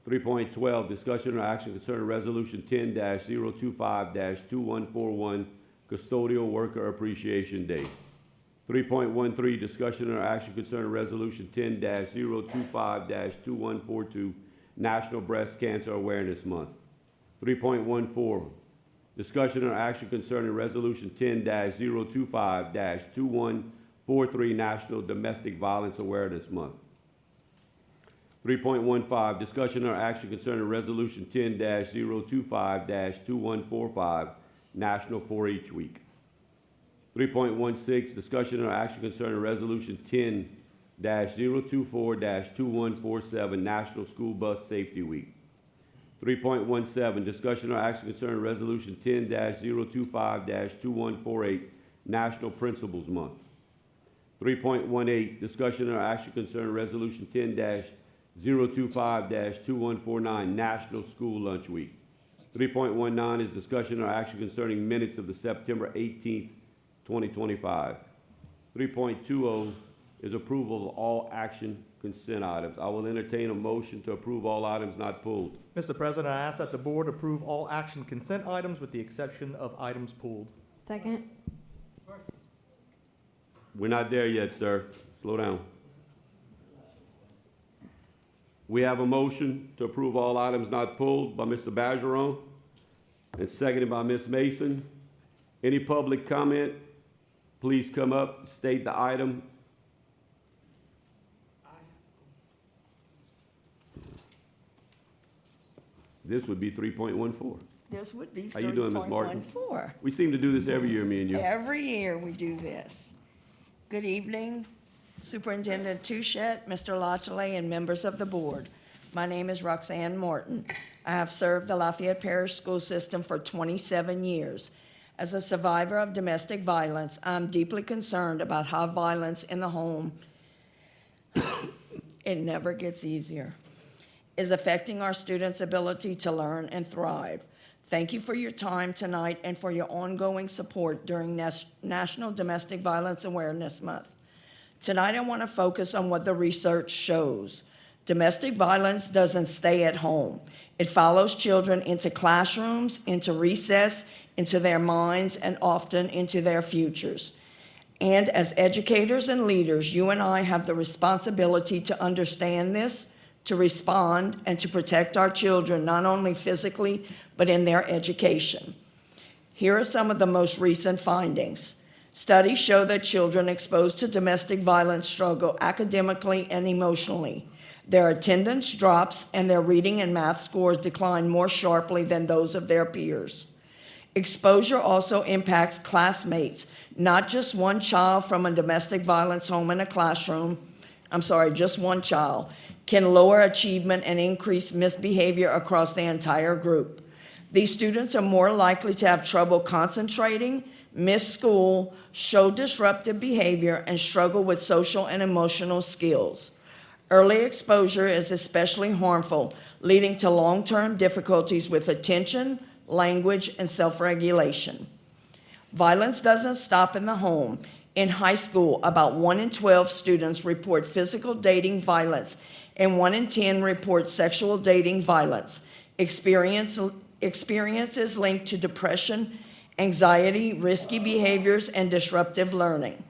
3.12, discussion or action concerning Resolution 10-025-2141, Custodial Worker Appreciation Day. 3.13, discussion or action concerning Resolution 10-025-2142, National Breast Cancer Awareness Month. 3.14, discussion or action concerning Resolution 10-025-2143, National Domestic Violence Awareness Month. 3.15, discussion or action concerning Resolution 10-025-2145, National 4-H Week. 3.16, discussion or action concerning Resolution 10-024-2147, National School Bus Safety Week. 3.17, discussion or action concerning Resolution 10-025-2148, National Principals Month. 3.18, discussion or action concerning Resolution 025-2149 National School Lunch Week. 3.19 is discussion or action concerning minutes of the September 18th, 2025. 3.20 is approval of all action consent items. I will entertain a motion to approve all items not pulled. Mr. President, I ask that the board approve all action consent items with the exception of items pulled. Second. We're not there yet, sir. Slow down. We have a motion to approve all items not pulled by Mr. Bergeron and seconded by Ms. Mason. Any public comment? Please come up, state the item. This would be 3.14. This would be How you doing, Ms. Martin? 3.14. We seem to do this every year, me and you. Every year we do this. Good evening, Superintendent Touchette, Mr. Lachelet, and members of the board. My name is Roxanne Morton. I have served the Lafayette Parish school system for 27 years. As a survivor of domestic violence, I'm deeply concerned about how violence in the home, it never gets easier, is affecting our students' ability to learn and thrive. Thank you for your time tonight and for your ongoing support during National Domestic Violence Awareness Month. Tonight, I want to focus on what the research shows. Domestic violence doesn't stay at home. It follows children into classrooms, into recess, into their minds, and often into their futures. And as educators and leaders, you and I have the responsibility to understand this, to respond, and to protect our children, not only physically, but in their education. Here are some of the most recent findings. Studies show that children exposed to domestic violence struggle academically and emotionally. Their attendance drops and their reading and math scores decline more sharply than those of their peers. Exposure also impacts classmates, not just one child from a domestic violence home in a classroom, just one child, can lower achievement and increase misbehavior across the entire group. These students are more likely to have trouble concentrating, miss school, show disruptive behavior, and struggle with social and emotional skills. Early exposure is especially harmful, leading to long-term difficulties with attention, language, and self-regulation. Violence doesn't stop in the home. In high school, about 1 in 12 students report physical dating violence, and 1 in 10 report sexual dating violence. Experiences linked to depression, anxiety, risky behaviors, and disruptive learning.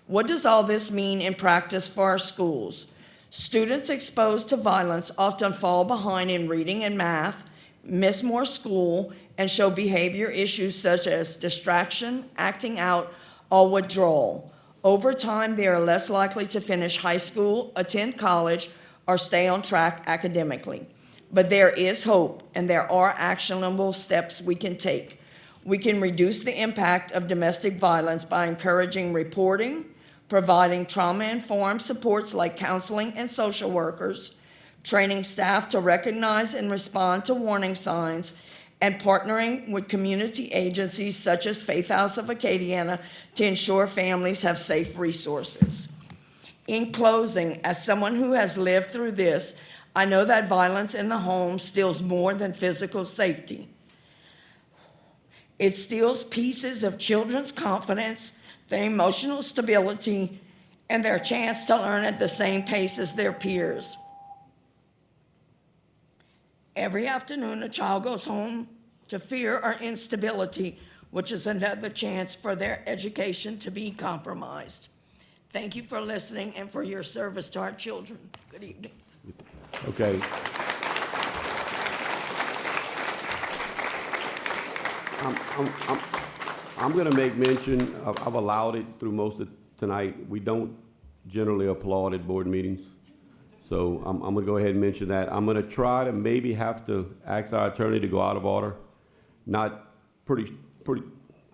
What does all this mean in practice for our schools? Students exposed to violence often fall behind in reading and math, miss more school, and show behavior issues such as distraction, acting out, or withdrawal. Over time, they are less likely to finish high school, attend college, or stay on track academically. But there is hope, and there are actionable steps we can take. We can reduce the impact of domestic violence by encouraging reporting, providing trauma-informed supports like counseling and social workers, training staff to recognize and respond to warning signs, and partnering with community agencies such as Faith House of Acadiana to ensure families have safe resources. In closing, as someone who has lived through this, I know that violence in the home steals more than physical safety. It steals pieces of children's confidence, their emotional stability, and their chance to learn at the same pace as their peers. Every afternoon, a child goes home to fear or instability, which is another chance for their education to be compromised. Thank you for listening and for your service to our children. Good evening. Okay. I'm going to make mention, I've allowed it through most of tonight. We don't generally applaud at board meetings. So I'm going to go ahead and mention that. I'm going to try to maybe have to ask our attorney to go out of order. I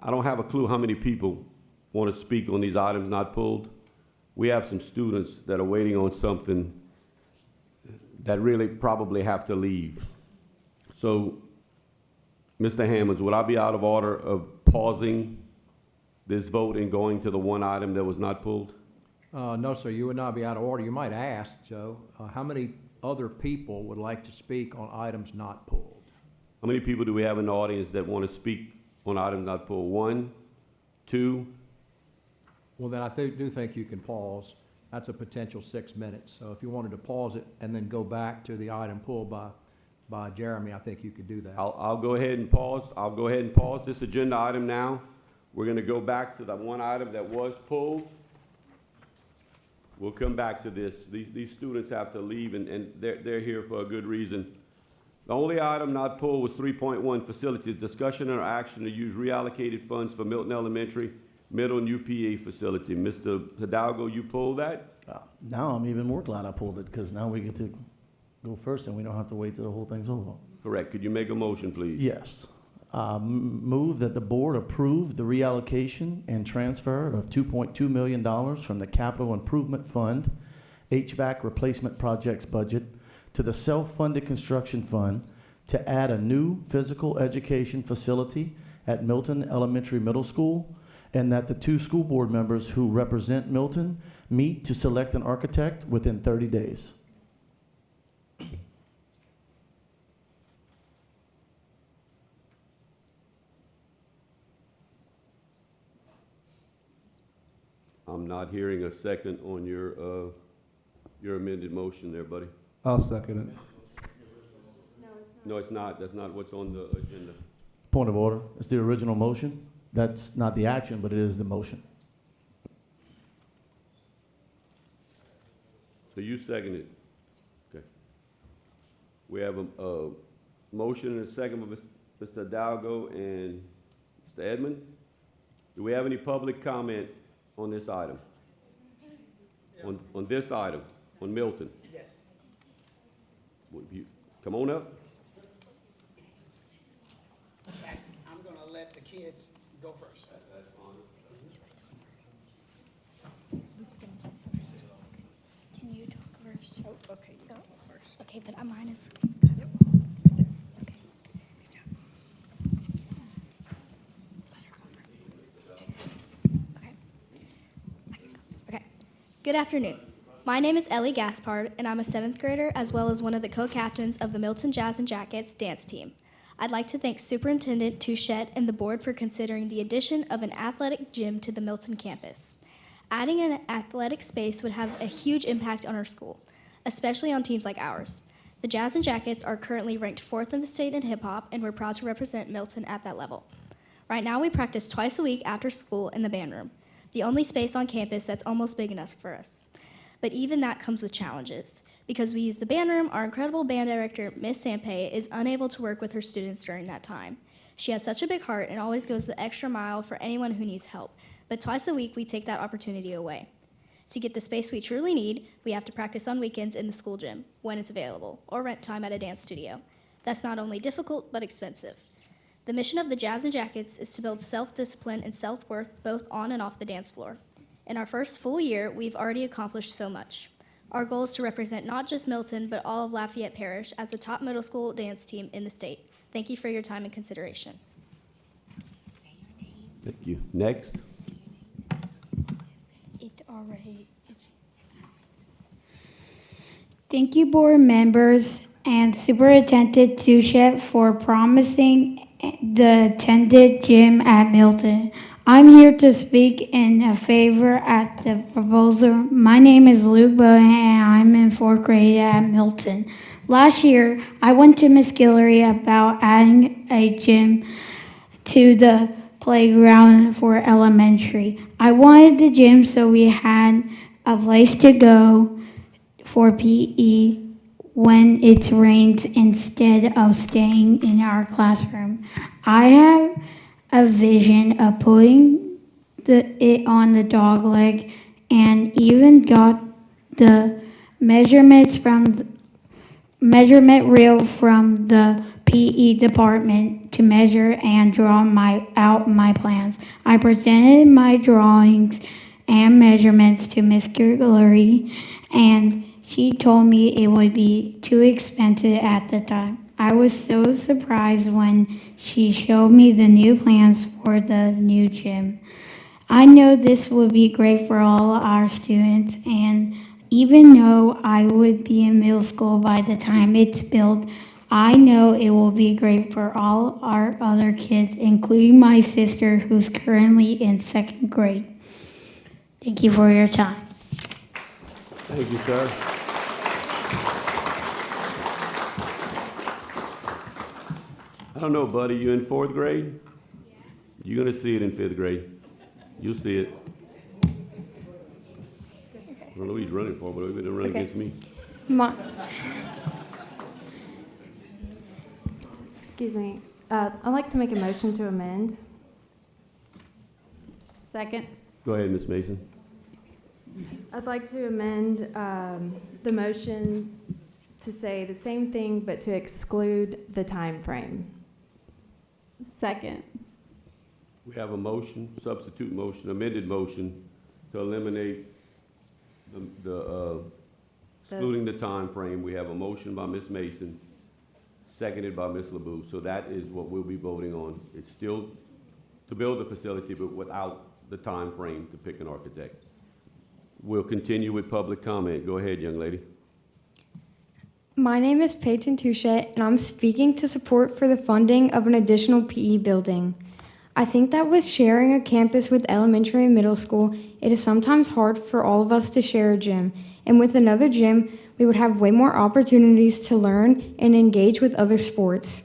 don't have a clue how many people want to speak on these items not pulled. We have some students that are waiting on something that really probably have to leave. So, Mr. Hammonds, would I be out of order of pausing this vote and going to the one item that was not pulled? No, sir, you would not be out of order. You might ask, Joe, how many other people would like to speak on items not pulled. How many people do we have in the audience that want to speak on items not pulled? 1, 2? Well, then I do think you can pause. That's a potential 6 minutes. So if you wanted to pause it and then go back to the item pulled by Jeremy, I think you could do that. I'll go ahead and pause. I'll go ahead and pause this agenda item now. We're going to go back to the one item that was pulled. We'll come back to this. These students have to leave, and they're here for a good reason. The only item not pulled was 3.1, facilities, discussion or action to use reallocated funds for Milton Elementary Middle and UPE facility. Mr. Hidalgo, you pulled that? Now I'm even more glad I pulled it, because now we get to go first and we don't have to wait till the whole thing's over. Correct. Could you make a motion, please? Yes. Move that the board approve the reallocation and transfer of $2.2 million from the Capital Improvement Fund HVAC replacement projects budget to the self-funded construction fund to add a new physical education facility at Milton Elementary Middle School, and that the 2 school board members who represent Milton meet to select an architect within 30 days. I'm not hearing a second on your amended motion there, buddy. I'll second it. No, it's not. That's not what's on the agenda. Point of order. It's the original motion. That's not the action, but it is the motion. So you seconded. Okay. We have a motion and a second by Mr. Hidalgo and Mr. Edmond. Do we have any public comment on this item? On this item, on Milton? Yes. Come on up. I'm going to let the kids go first. Can you talk first? Oh, okay. So, okay, but mine is. Good afternoon. My name is Ellie Gaspard, and I'm a 7th grader as well as one of the co-captains of the Milton Jazz and Jackets dance team. I'd like to thank Superintendent Touchette and the board for considering the addition of an athletic gym to the Milton campus. Adding an athletic space would have a huge impact on our school, especially on teams like ours. The Jazz and Jackets are currently ranked 4th in the state in hip-hop, and we're proud to represent Milton at that level. Right now, we practice twice a week after school in the band room, the only space on campus that's almost big enough for us. But even that comes with challenges. Because we use the band room, our incredible band director, Miss Sampe, is unable to work with her students during that time. She has such a big heart and always goes the extra mile for anyone who needs help, but twice a week we take that opportunity away. To get the space we truly need, we have to practice on weekends in the school gym, when it's available, or rent time at a dance studio. That's not only difficult, but expensive. The mission of the Jazz and Jackets is to build self-discipline and self-worth both on and off the dance floor. In our first full year, we've already accomplished so much. Our goal is to represent not just Milton, but all of Lafayette Parish as the top middle school dance team in the state. Thank you for your time and consideration. Thank you. Next. It's already. Thank you, board members and Superintendent Touchette for promising the attended gym at Milton. I'm here to speak in favor at the proposal. My name is Luke Bowen and I'm in 4th grade at Milton. Last year, I went to Miss Guillory about adding a gym to the playground for elementary. I wanted the gym so we had a place to go for PE when it rains instead of staying in our classroom. I have a vision of putting it on the dog leg and even got the measurement reel from the PE department to measure and draw out my plans. I presented my drawings and measurements to Miss Guillory, and she told me it would be too expensive at the time. I was so surprised when she showed me the new plans for the new gym. I know this would be great for all our students, and Even though I would be in middle school by the time it's built, I know it will be great for all our other kids, including my sister who's currently in 2nd grade. Thank you for your time. Thank you, sir. I don't know, buddy, you in 4th grade? You're gonna see it in 5th grade. You'll see it. I don't know who he's running for, but he's gonna run against me. Excuse me. I'd like to make a motion to amend. Second. Go ahead, Ms. Mason. I'd like to amend the motion to say the same thing, but to exclude the time frame. Second. We have a motion, substitute motion, amended motion to eliminate excluding the time frame. We have a motion by Ms. Mason, seconded by Ms. LeBeau. So that is what we'll be voting on. It's still to build the facility, but without the time frame to pick an architect. We'll continue with public comment. Go ahead, young lady. My name is Peyton Touchette, and I'm speaking to support for the funding of an additional PE building. I think that with sharing a campus with elementary and middle school, it is sometimes hard for all of us to share a gym. And with another gym, we would have way more opportunities to learn and engage with other sports.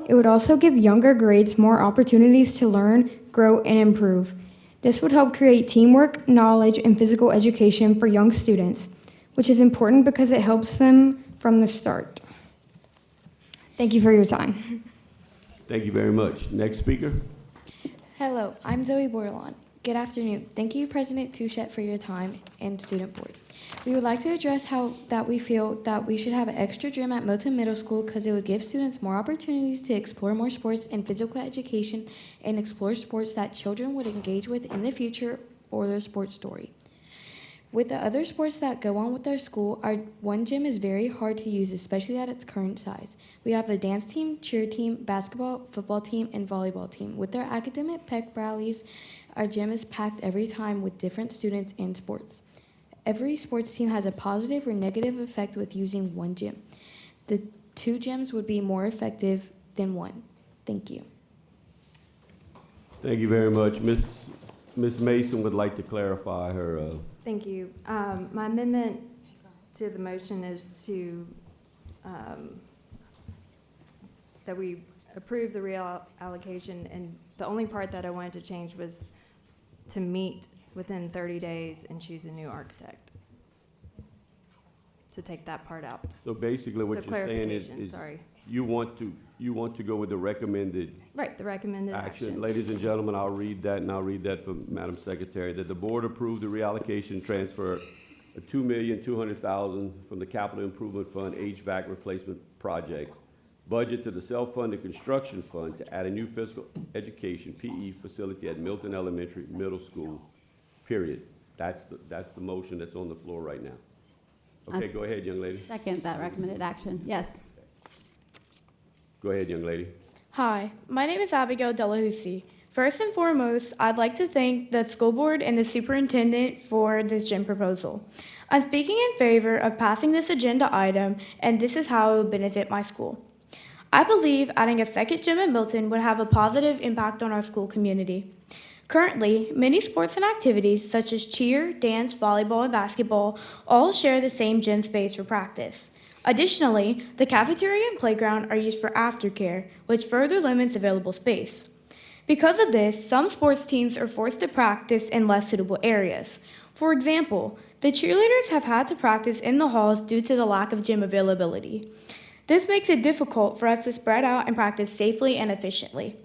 It would also give younger grades more opportunities to learn, grow, and improve. This would help create teamwork, knowledge, and physical education for young students, which is important because it helps them from the start. Thank you for your time. Thank you very much. Next speaker. Hello, I'm Zoe Bordelon. Good afternoon. Thank you, President Touchette, for your time and student board. We would like to address how that we feel that we should have an extra gym at Milton Middle School because it would give students more opportunities to explore more sports and physical education and explore sports that children would engage with in the future or their sports story. With the other sports that go on with our school, our one gym is very hard to use, especially at its current size. We have the dance team, cheer team, basketball, football team, and volleyball team. With our academic pep rallies, our gym is packed every time with different students and sports. Every sports team has a positive or negative effect with using one gym. The two gyms would be more effective than one. Thank you. Thank you very much. Ms. Mason would like to clarify her. Thank you. My amendment to the motion is to, that we approve the reallocation, and the only part that I wanted to change was to meet within 30 days and choose a new architect. To take that part out. So basically what So you're saying is clarification, sorry. you want to go with the recommended Right, the recommended action. Ladies and gentlemen, I'll read that, and I'll read that for Madam Secretary, that the board approved the reallocation transfer of $2,200,000 from the Capital Improvement Fund HVAC replacement projects budget to the self-funded construction fund to add a new physical education PE facility at Milton Elementary Middle School, period. That's the motion that's on the floor right now. Okay, go ahead, young lady. Second that recommended action. Yes. Go ahead, young lady. Hi, my name is Abigail Delahousie. First and foremost, I'd like to thank the school board and the superintendent for this gym proposal. I'm speaking in favor of passing this agenda item, and this is how it will benefit my school. I believe adding a second gym at Milton would have a positive impact on our school community. Currently, many sports and activities such as cheer, dance, volleyball, and basketball all share the same gym space for practice. Additionally, the cafeteria and playground are used for aftercare, which further limits available space. Because of this, some sports teams are forced to practice in less suitable areas. For example, the cheerleaders have had to practice in the halls due to the lack of gym availability. This makes it difficult for us to spread out and practice safely and efficiently.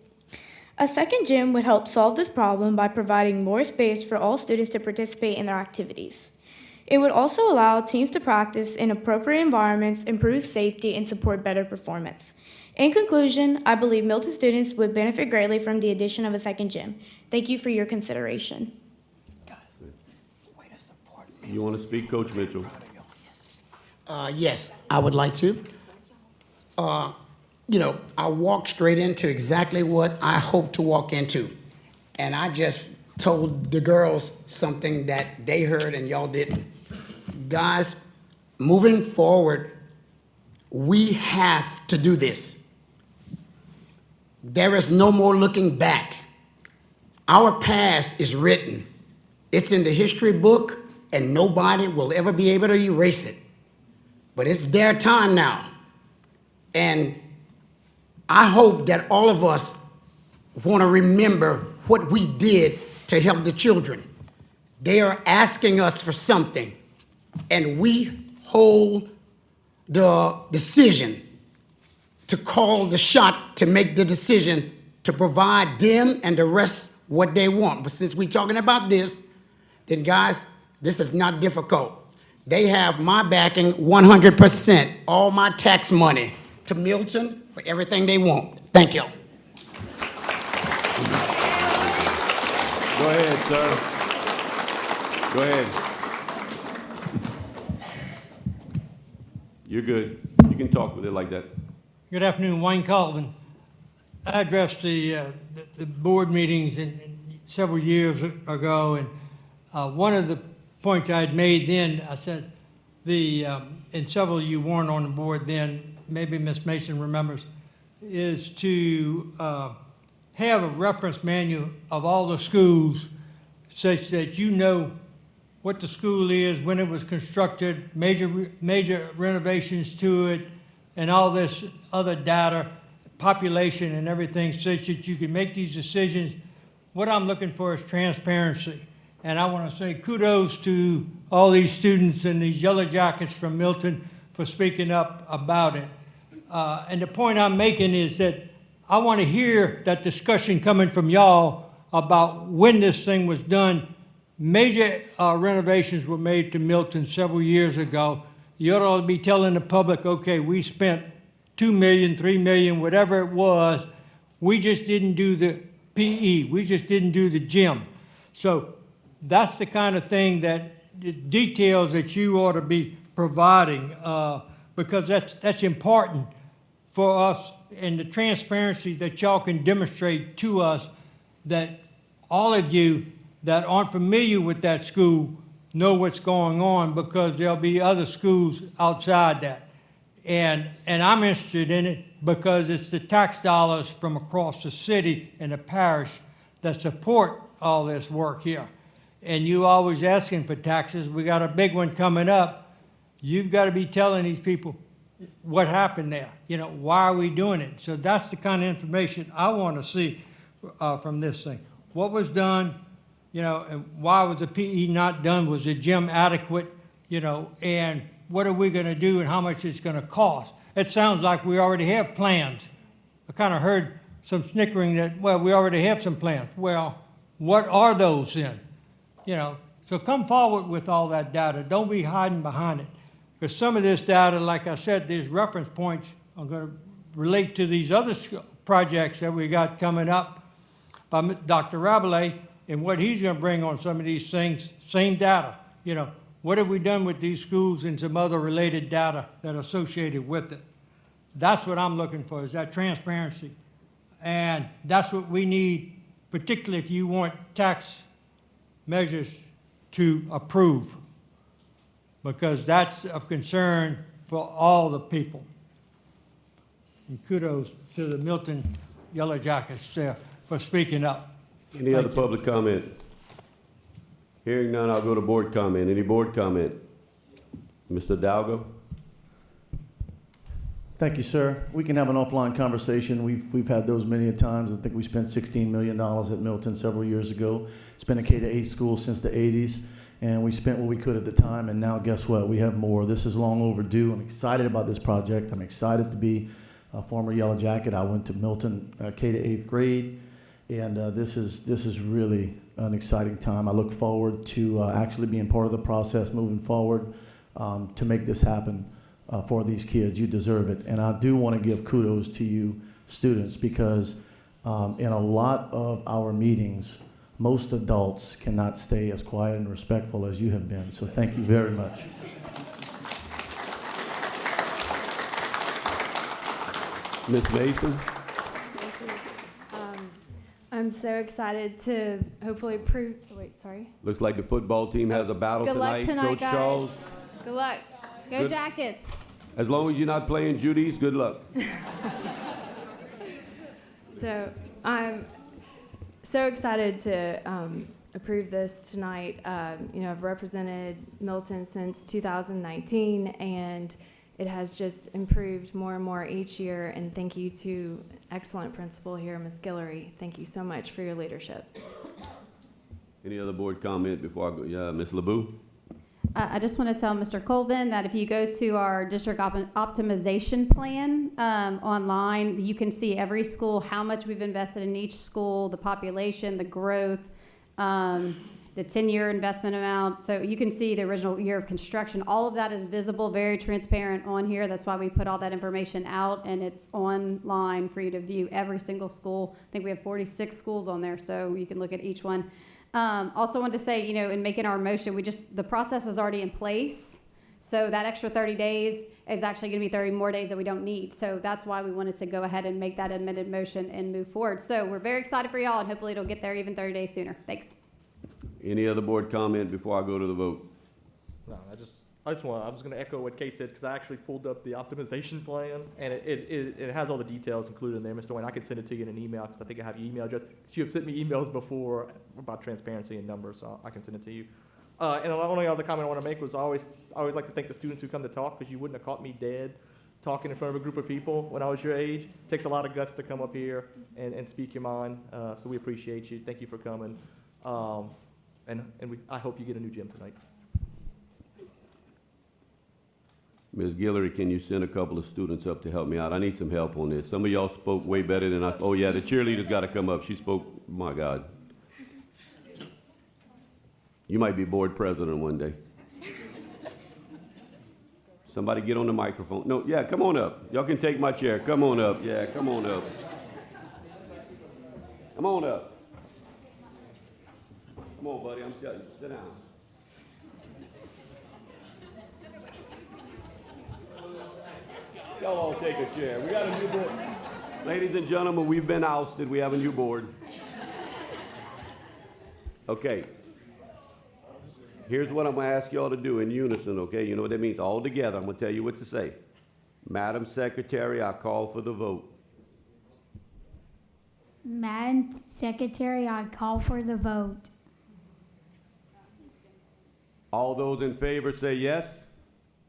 A second gym would help solve this problem by providing more space for all students to participate in their activities. It would also allow teams to practice in appropriate environments, improve safety, and support better performance. In conclusion, I believe Milton students would benefit greatly from the addition of a second gym. Thank you for your consideration. You want to speak, Coach Mitchell? Yes, I would like to. I walked straight into exactly what I hoped to walk into. And I just told the girls something that they heard and y'all didn't. guys, moving forward, we have to do this. There is no more looking back. Our past is written. It's in the history book, and nobody will ever be able to erase it. But it's their time now. And I hope that all of us want to remember what we did to help the children. They are asking us for something, and we hold the decision to call the shot, to make the decision to provide them and the rest what they want. But since we're talking about this, then guys, this is not difficult. They have my backing 100%, all my tax money to Milton for everything they want. Thank you. Go ahead, sir. Go ahead. You're good. You can talk with it like that. Good afternoon, Wayne Colvin. I addressed the board meetings several years ago, and one of the points I had made then, I said, and several of you weren't on the board then, maybe Ms. Mason remembers, is to have a reference manual of all the schools such that you know what the school is, when it was constructed, major renovations to it, and all this other data, population and everything, such that you can make these decisions. What I'm looking for is transparency. And I want to say kudos to all these students and these Yellow Jackets from Milton for speaking up about it. And the point I'm making is that I want to hear that discussion coming from y'all about when this thing was done. Major renovations were made to Milton several years ago. You ought to be telling the public, okay, we spent $2 million, $3 million, whatever it was. We just didn't do the PE. We just didn't do the gym. So that's the kind of thing the details that you ought to be providing, because that's important for us, and the transparency that y'all can demonstrate to us, that all of you that aren't familiar with that school know what's going on, because there'll be other schools outside that. And I'm interested in it because it's the tax dollars from across the city and the parish that support all this work here. And you always asking for taxes. We got a big one coming up. You've got to be telling these people what happened there. You know, why are we doing it? So that's the kind of information I want to see from this thing. What was done, you know, and why was the PE not done? Was the gym adequate? You know, and what are we going to do and how much it's going to cost? It sounds like we already have plans. I kind of heard some snickering that, well, we already have some plans. Well, what are those then? You know, so come forward with all that data. Don't be hiding behind it. Because some of this data, like I said, these reference points are going to relate to these other projects that we got coming up by Dr. Rabelais, and what he's going to bring on some of these things, same data. You know, what have we done with these schools and some other related data that are associated with it? That's what I'm looking for, is that transparency. And that's what we need, particularly if you want tax measures to approve, because that's of concern for all the people. And kudos to the Milton Yellow Jackets for speaking up. Any other public comment? Hearing none, I'll go to board comment. Any board comment? Mr. Dalgo? Thank you, sir. We can have an offline conversation. We've had those many a times. I think we spent $16 million at Milton several years ago. It's been a K-8 school since the 80s, and we spent what we could at the time, and now guess what? We have more. This is long overdue. I'm excited about this project. I'm excited to be a former Yellow Jacket. I went to Milton K-8 grade, and this is really an exciting time. I look forward to actually being part of the process moving forward to make this happen for these kids. You deserve it. And I do want to give kudos to you students, because in a lot of our meetings, most adults cannot stay as quiet and respectful as you have been. So thank you very much. Ms. Mason? I'm so excited to hopefully prove. Wait, sorry. Looks like the football team has a battle Good luck tonight. tonight, Coach guys. Charles, Good luck. Go Good. Jackets. As long as you're not playing Judy's, good luck. So I'm so excited to approve this tonight. I've represented Milton since 2019, and it has just improved more and more each year. And thank you to excellent principal here, Ms. Guillory. Thank you so much for your leadership. Any other board comment before I go? Yeah, Ms. LeBou? I just want to tell Mr. Colvin that if you go to our district optimization plan online, you can see every school, how much we've invested in each school, the population, the growth, the 10-year investment amount. So you can see the original year of construction. All of that is visible, very transparent on here. That's why we put all that information out, and it's online for you to view every single school. I think we have 46 schools on there, so you can look at each one. Also wanted to say, in making our motion, the process is already in place. So that extra 30 days is actually going to be 30 more days that we don't need. So that's why we wanted to go ahead and make that amended motion and move forward. So we're very excited for y'all, and hopefully it'll get there even 30 days sooner. Thanks. Any other board comment before I go to the vote? No, I was going to echo what Kate said, because I actually pulled up the optimization plan, and it has all the details included in there, Mr. Wayne. I can send it to you in an email, because I think I have your email address. You have sent me emails before about transparency and numbers, so I can send it to you. And the only other comment I want to make was I always like to thank the students who come to talk, because you wouldn't have caught me dead talking in front of a group of people when I was your age. It takes a lot of guts to come up here and speak your mind, so we appreciate you. Thank you for coming. I hope you get a new gym tonight. Ms. Guillory, can you send a couple of students up to help me out? I need some help on this. Some of y'all spoke way better than I. Oh yeah, the cheerleader's got to come up. She spoke. My God. You might be board president one day. Somebody get on the microphone. No, yeah, come on up. Y'all can take my chair. Come on up. Yeah, come on up. Come on up. Come on, buddy. I'm telling you. Sit down. Y'all all take a chair. We got a new board. Ladies and gentlemen, we've been ousted. We have a new board. Okay. Here's what I'm going to ask y'all to do in unison, okay? You know what that means? All together. I'm going to tell you what to say. Madam Secretary, I call for the vote. Madam Secretary, I call for the vote. All those in favor say yes?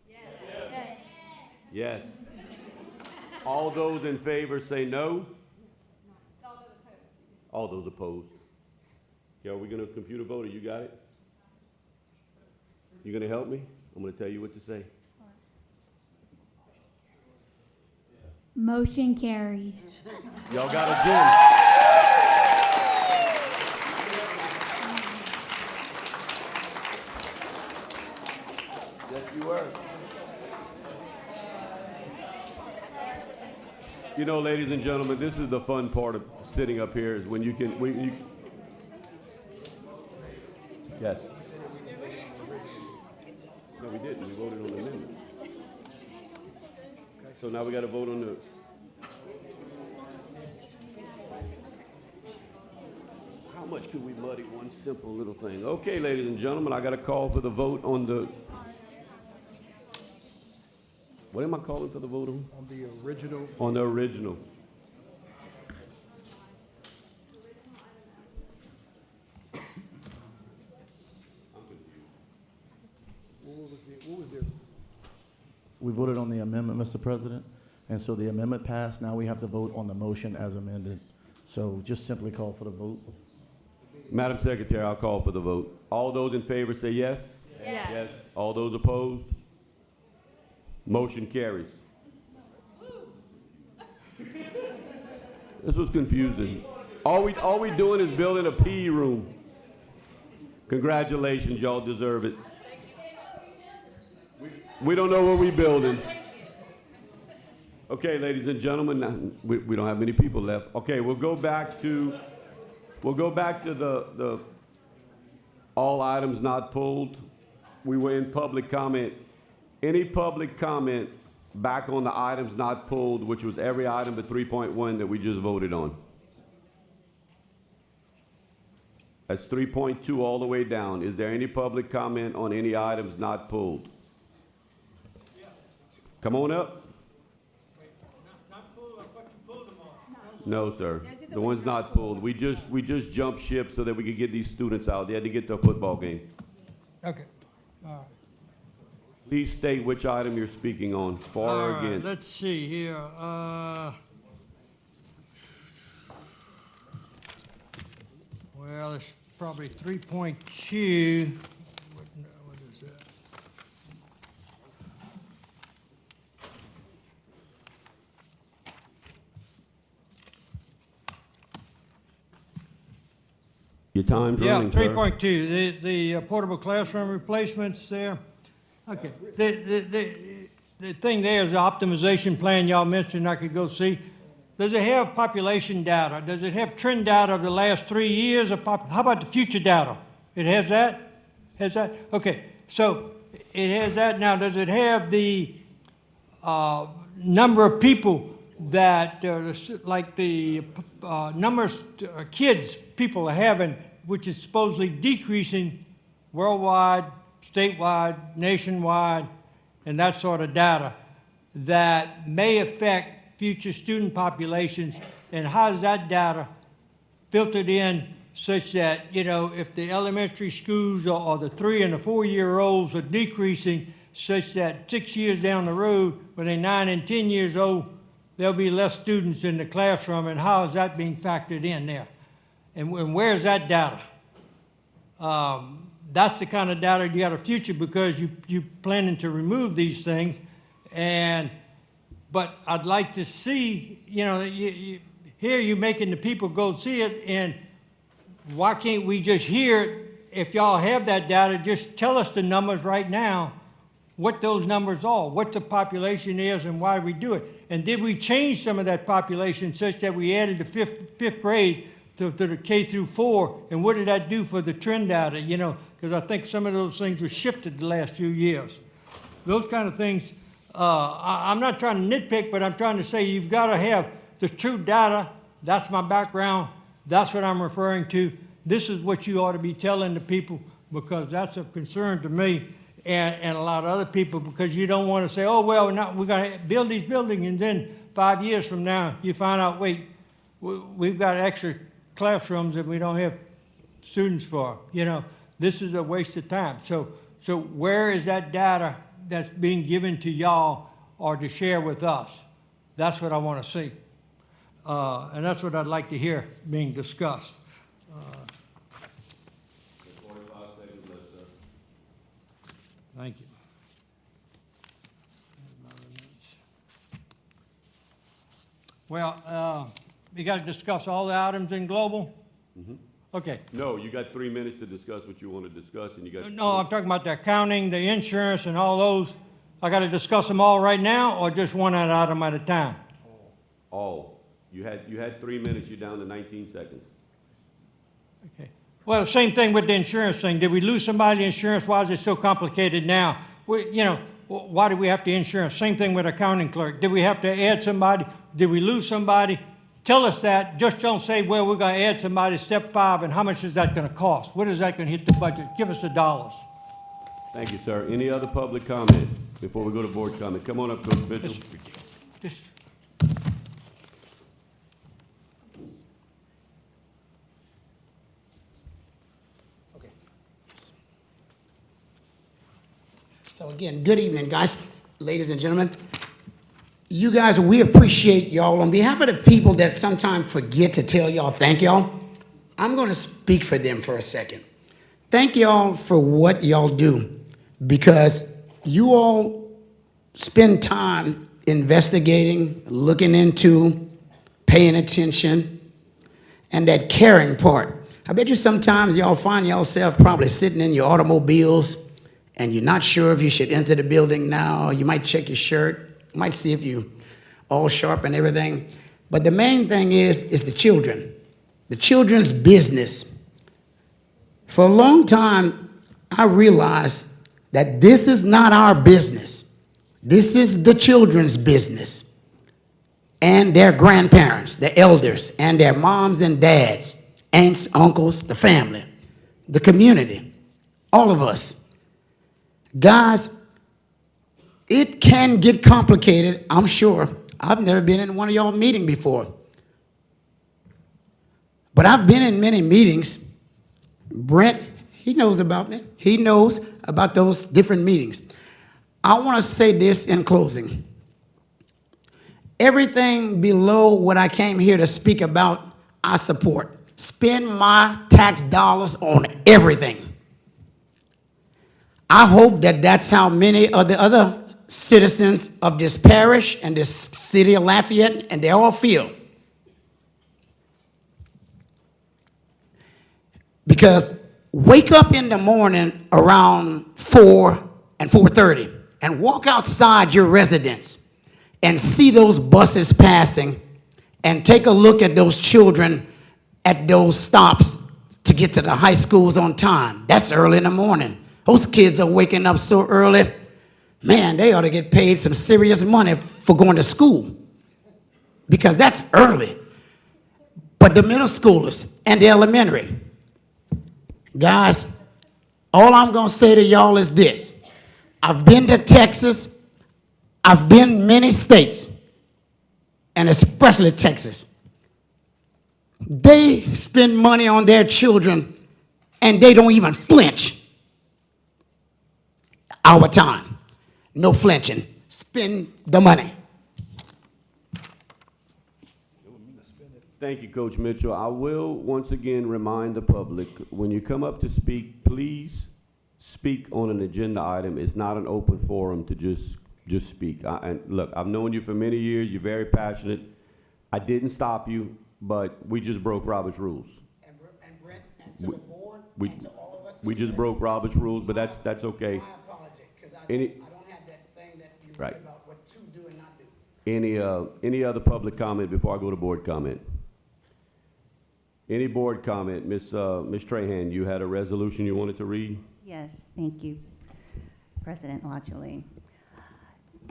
Yes. Yes. All those in favor say no? All those opposed. Yeah, are we going to computer vote, or you got it? You going to help me? I'm going to tell you what to say. Motion carries. Y'all got a gym. Yes, you were. You know, ladies and gentlemen, this is the fun part of sitting up here, is when you can, yes. No, we didn't. We voted on the amendment. So now we got to vote on the. How much could we muddy one simple little thing? Okay, ladies and gentlemen, I got to call for the vote on the. What am I calling for the vote on? On the original. On the original. What was there? We voted on the amendment, Mr. President, and so the amendment passed. Now we have to vote on the motion as amended. So just simply call for the vote. Madam Secretary, I'll call for the vote. All those in favor say yes? Yes. Yes. All those opposed? Motion carries. This was confusing. All we doing is building a PE room. Congratulations, y'all deserve it. We don't know what we're building. Okay, ladies and gentlemen, we don't have many people left. Okay, we'll go back to the all items not pulled. We were in public comment. Any public comment back on the items not pulled, which was every item but 3.1 that we just voted on? That's 3.2 all the way down. Is there any public comment on any items not pulled? Come on up. No, sir. The one's not pulled. We just jumped ship so that we could get these students out. They had to get to a football game. Okay. All right. Please state which item you're speaking on, for All or right, against. let's see here. Well, it's probably 3.2. What is that? Your time's Yeah, running, sir. 3.2, the portable classroom replacements there. Okay, the thing there is the optimization plan y'all mentioned I could go see. Does it have population data? Does it have trend data of the last 3 years? How about the future data? It has that? Has that? Okay, so it has that. Now, does it have the number of people that, like the number of kids people are having, which is supposedly decreasing worldwide, statewide, nationwide, and that sort of data that may affect future student populations, and how is that data filtered in such that, you know, if the elementary schools or the 3 and the 4-year-olds are decreasing such that 6 years down the road, when they're 9 and 10 years old, there'll be less students in the classroom, and how is that being factored in there? And where's that data? That's the kind of data you got a future because you planning to remove these things, but I'd like to see, you know, here you're making the people go see it, and why can't we just hear it? If y'all have that data, just tell us the numbers right now, what those numbers are, what the population is, and why we do it. And did we change some of that population such that we added the fifth grade to the K through 4, and what did that do for the trend data, you know, because I think some of those things were shifted the last few years. Those kind of things, I'm not trying to nitpick, but I'm trying to say you've got to have the true data. That's my background. That's what I'm referring to. This is what you ought to be telling the people, because that's of concern to me and a lot of other people, because you don't want to say, oh, well, we're going to build these buildings, and then 5 years from now, you find out, wait, we've got extra classrooms that we don't have students for. You know, this is a waste of time. So where is that data that's being given to y'all or to share with us? That's what I want to see. And that's what I'd like to hear being discussed. 45 seconds left, sir. Thank you. Well, we got to discuss all the items in global? Mm-hmm. Okay. No, you got 3 minutes to discuss what you want to discuss, and you got. No, I'm talking about the accounting, the insurance, and all those. I got to discuss them all right now, or just one item at a time? All. You had 3 minutes, you're down to 19 seconds. Okay. Well, same thing with the insurance thing. Did we lose somebody in insurance? Why is it so complicated now? Why do we have to insurance? Same thing with accounting clerk. Did we have to add somebody? Did we lose somebody? Tell us that. Just don't say, well, we're going to add somebody step 5, and how much is that going to cost? What is that going to hit the budget? Give us the dollars. Thank you, sir. Any other public comment before we go to board comment? Come on up, Coach Mitchell. So again, good evening, guys, ladies and gentlemen. You guys, we appreciate y'all. On behalf of the people that sometimes forget to tell y'all thank y'all, I'm going to speak for them for a second. Thank y'all for what y'all do, because you all spend time investigating, looking into, paying attention, and that caring part. I bet you sometimes y'all find yourself probably sitting in your automobiles and you're not sure if you should enter the building now. You might check your shirt, might see if you all sharp and everything. But the main thing is the children, the children's business. For a long time, I realized that this is not our business. This is the children's business, and their grandparents, the elders, and their moms and dads, aunts, uncles, the family, the community, all of us. Guys, It can get complicated, I'm sure. I've never been in one of y'all meeting before. But I've been in many meetings. Brent, he knows about me. He knows about those different meetings. I want to say this in closing. Everything below what I came here to speak about, I support. Spend my tax dollars on everything. I hope that that's how many of the other citizens of this parish and this city of Lafayette, and they all feel. Because wake up in the morning around 4 and 4:30 and walk outside your residence and see those buses passing and take a look at those children at those stops to get to the high schools on time. That's early in the morning. Those kids are waking up so early. Man, they ought to get paid some serious money for going to school because that's early. But the middle schoolers and the elementary, guys, all I'm going to say to y'all is this. I've been to Texas. I've been many states, and especially Texas. They spend money on their children, and they don't even flinch. Our time, no flinching. Spend the money. Thank you, Coach Mitchell. I will once again remind the public, when you come up to speak, please speak on an agenda item. It's not an open forum to just speak. And look, I've known you for many years. You're very passionate. I didn't stop you, but we just broke Robert's rules. And Brent, and to the board, and to all of us. We just broke Robert's rules, but that's okay. My apology, because I Any- don't have that thing that you Right. read about what to do and not do. Any other public comment before I go to board comment? Any board comment? Ms. Trahan, you had a resolution you wanted to read? Yes, thank you, President Lachele.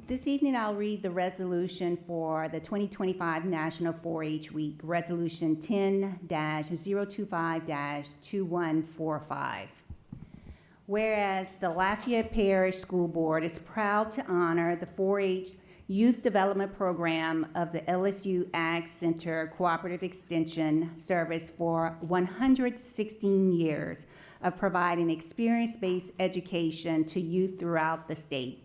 This evening, I'll read the resolution for the 2025 National 4-H Week, Resolution 10-025-2145. Whereas the Lafayette Parish School Board is proud to honor the 4-H Youth Development Program of the LSU Ag Center Cooperative Extension Service for 116 years of providing experience-based education to youth throughout the state.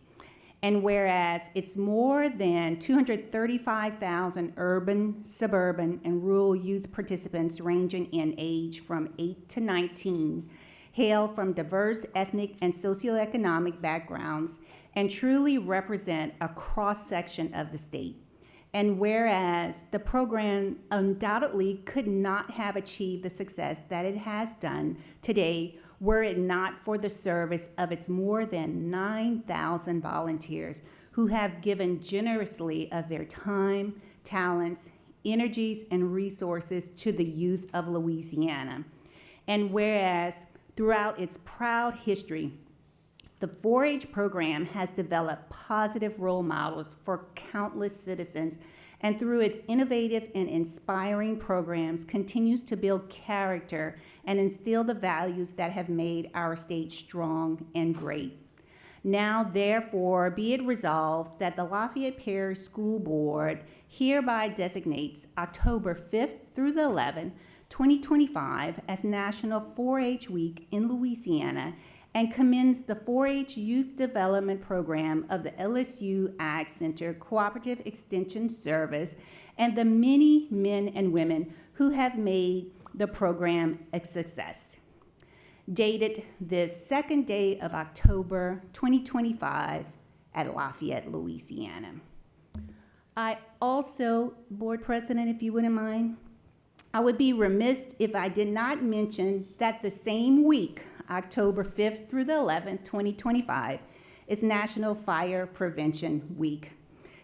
And whereas it's more than 235,000 urban, suburban, and rural youth participants ranging in age from 8 to 19 hail from diverse ethnic and socioeconomic backgrounds and truly represent a cross-section of the state. And whereas the program undoubtedly could not have achieved the success that it has done today were it not for the service of its more than 9,000 volunteers who have given generously of their time, talents, energies, and resources to the youth of Louisiana. And whereas throughout its proud history, the 4-H program has developed positive role models for countless citizens, and through its innovative and inspiring programs continues to build character and instill the values that have made our state strong and great. Now, therefore, be it resolved that the Lafayette Parish School Board hereby designates October 5th through the 11th, 2025 as National 4-H Week in Louisiana, and commends the 4-H Youth Development Program of the LSU Ag Center Cooperative Extension Service and the many men and women who have made the program a success. Dated this second day of October 2025 at Lafayette, Louisiana. I also, Board President, if you wouldn't mind, I would be remiss if I did not mention that the same week, October 5th through the 11th, 2025, is National Fire Prevention Week.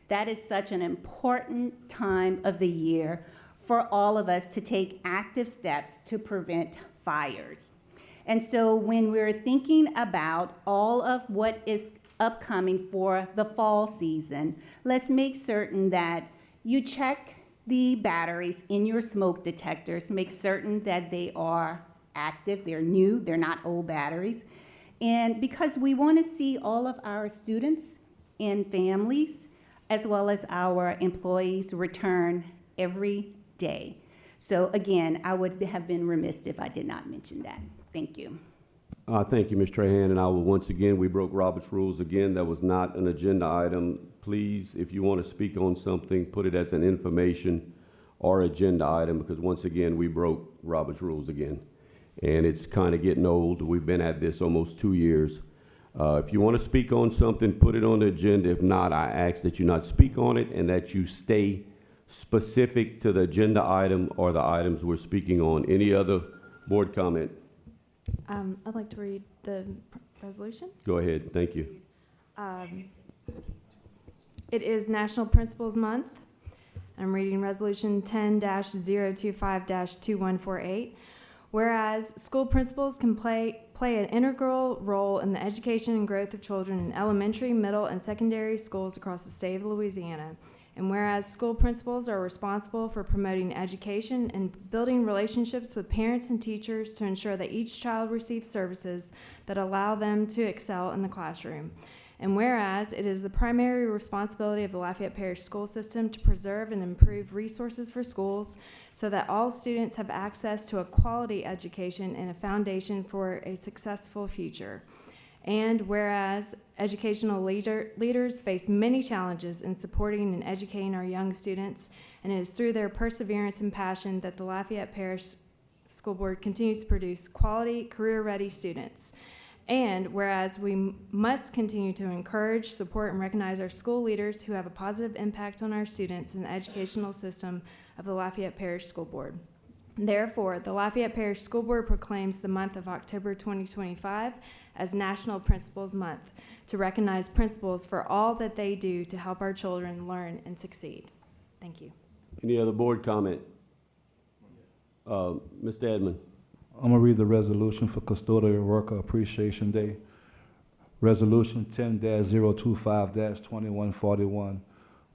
That is such an important time of the year for all of us to take active steps to prevent fires. And so when we're thinking about all of what is upcoming for the fall season, let's make certain that you check the batteries in your smoke detectors, make certain that they are active, they're new, they're not old batteries. And because we want to see all of our students and families, as well as our employees, return every day. So again, I would have been remiss if I did not mention that. Thank you. Thank you, Ms. Trahan, and I will, once again, we broke Robert's rules again. That was not an agenda item. Please, if you want to speak on something, put it as an information or agenda item, because once again, we broke Robert's rules again. And it's kind of getting old. We've been at this almost 2 years. If you want to speak on something, put it on the agenda. If not, I ask that you not speak on it and that you stay specific to the agenda item or the items we're speaking on. Any other board comment? I'd like to read the resolution. Go ahead. Thank you. It is National Principals Month. I'm reading Resolution 10-025-2148. Whereas school principals can play an integral role in the education and growth of children in elementary, middle, and secondary schools across the state of Louisiana. And whereas school principals are responsible for promoting education and building relationships with parents and teachers to ensure that each child receives services that allow them to excel in the classroom. And whereas it is the primary responsibility of the Lafayette Parish school system to preserve and improve resources for schools so that all students have access to a quality education and a foundation for a successful future. And whereas educational leaders face many challenges in supporting and educating our young students, and it is through their perseverance and passion that the Lafayette Parish School Board continues to produce quality, career-ready students. And whereas we must continue to encourage, support, and recognize our school leaders who have a positive impact on our students in the educational system of the Lafayette Parish School Board. Therefore, the Lafayette Parish School Board proclaims the month of October 2025 as National Principals Month to recognize principals for all that they do to help our children learn and succeed. Thank you. Any other board comment? Mr. Edmond. I'm gonna read the resolution for Custodial Worker Appreciation Day. Resolution 10-025-2141.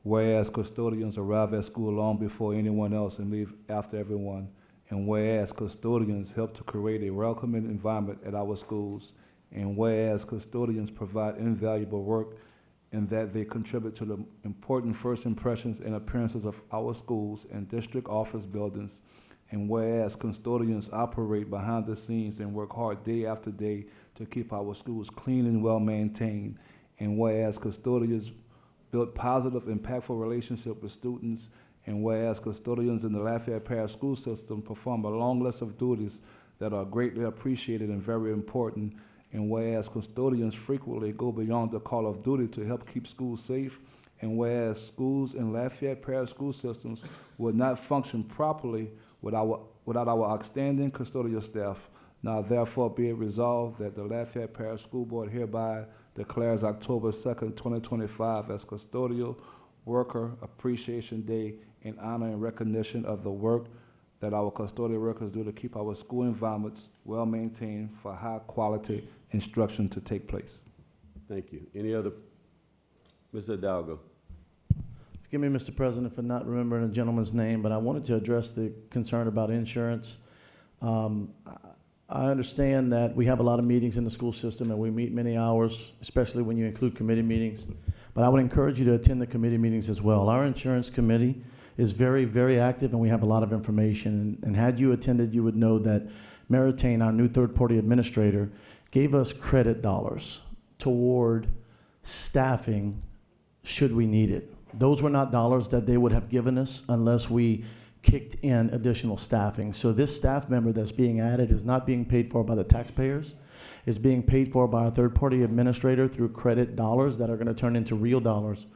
Whereas custodians arrive at school long before anyone else and leave after everyone. And whereas custodians help to create a welcoming environment at our schools. And whereas custodians provide invaluable work in that they contribute to the important first impressions and appearances of our schools and district office buildings. And whereas custodians operate behind the scenes and work hard day after day to keep our schools clean and well maintained. And whereas custodians build positive, impactful relationships with students. And whereas custodians in the Lafayette Parish school system perform a long list of duties that are greatly appreciated and very important. And whereas custodians frequently go beyond the call of duty to help keep schools safe. And whereas schools in Lafayette Parish school systems would not function properly without our outstanding custodial staff. Now therefore be it resolved that the Lafayette Parish School Board hereby declares October 2nd, 2025 as Custodial Worker Appreciation Day in honor and recognition of the work that our custodial workers do to keep our school environments well maintained for high quality instruction to take place. Thank you. Any other? Mr. Hidalgo. Forgive me, Mr. President, for not remembering a gentleman's name, but I wanted to address the concern about insurance. I understand that we have a lot of meetings in the school system and we meet many hours, especially when you include committee meetings. But I would encourage you to attend the committee meetings as well. Our insurance committee is very, very active and we have a lot of information. And had you attended, you would know that Meritain, our new third-party administrator, gave us credit dollars toward staffing should we need it. Those were not dollars that they would have given us unless we kicked in additional staffing. So this staff member that's being added is not being paid for by the taxpayers. It's being paid for by a third-party administrator through credit dollars that are going to turn into real dollars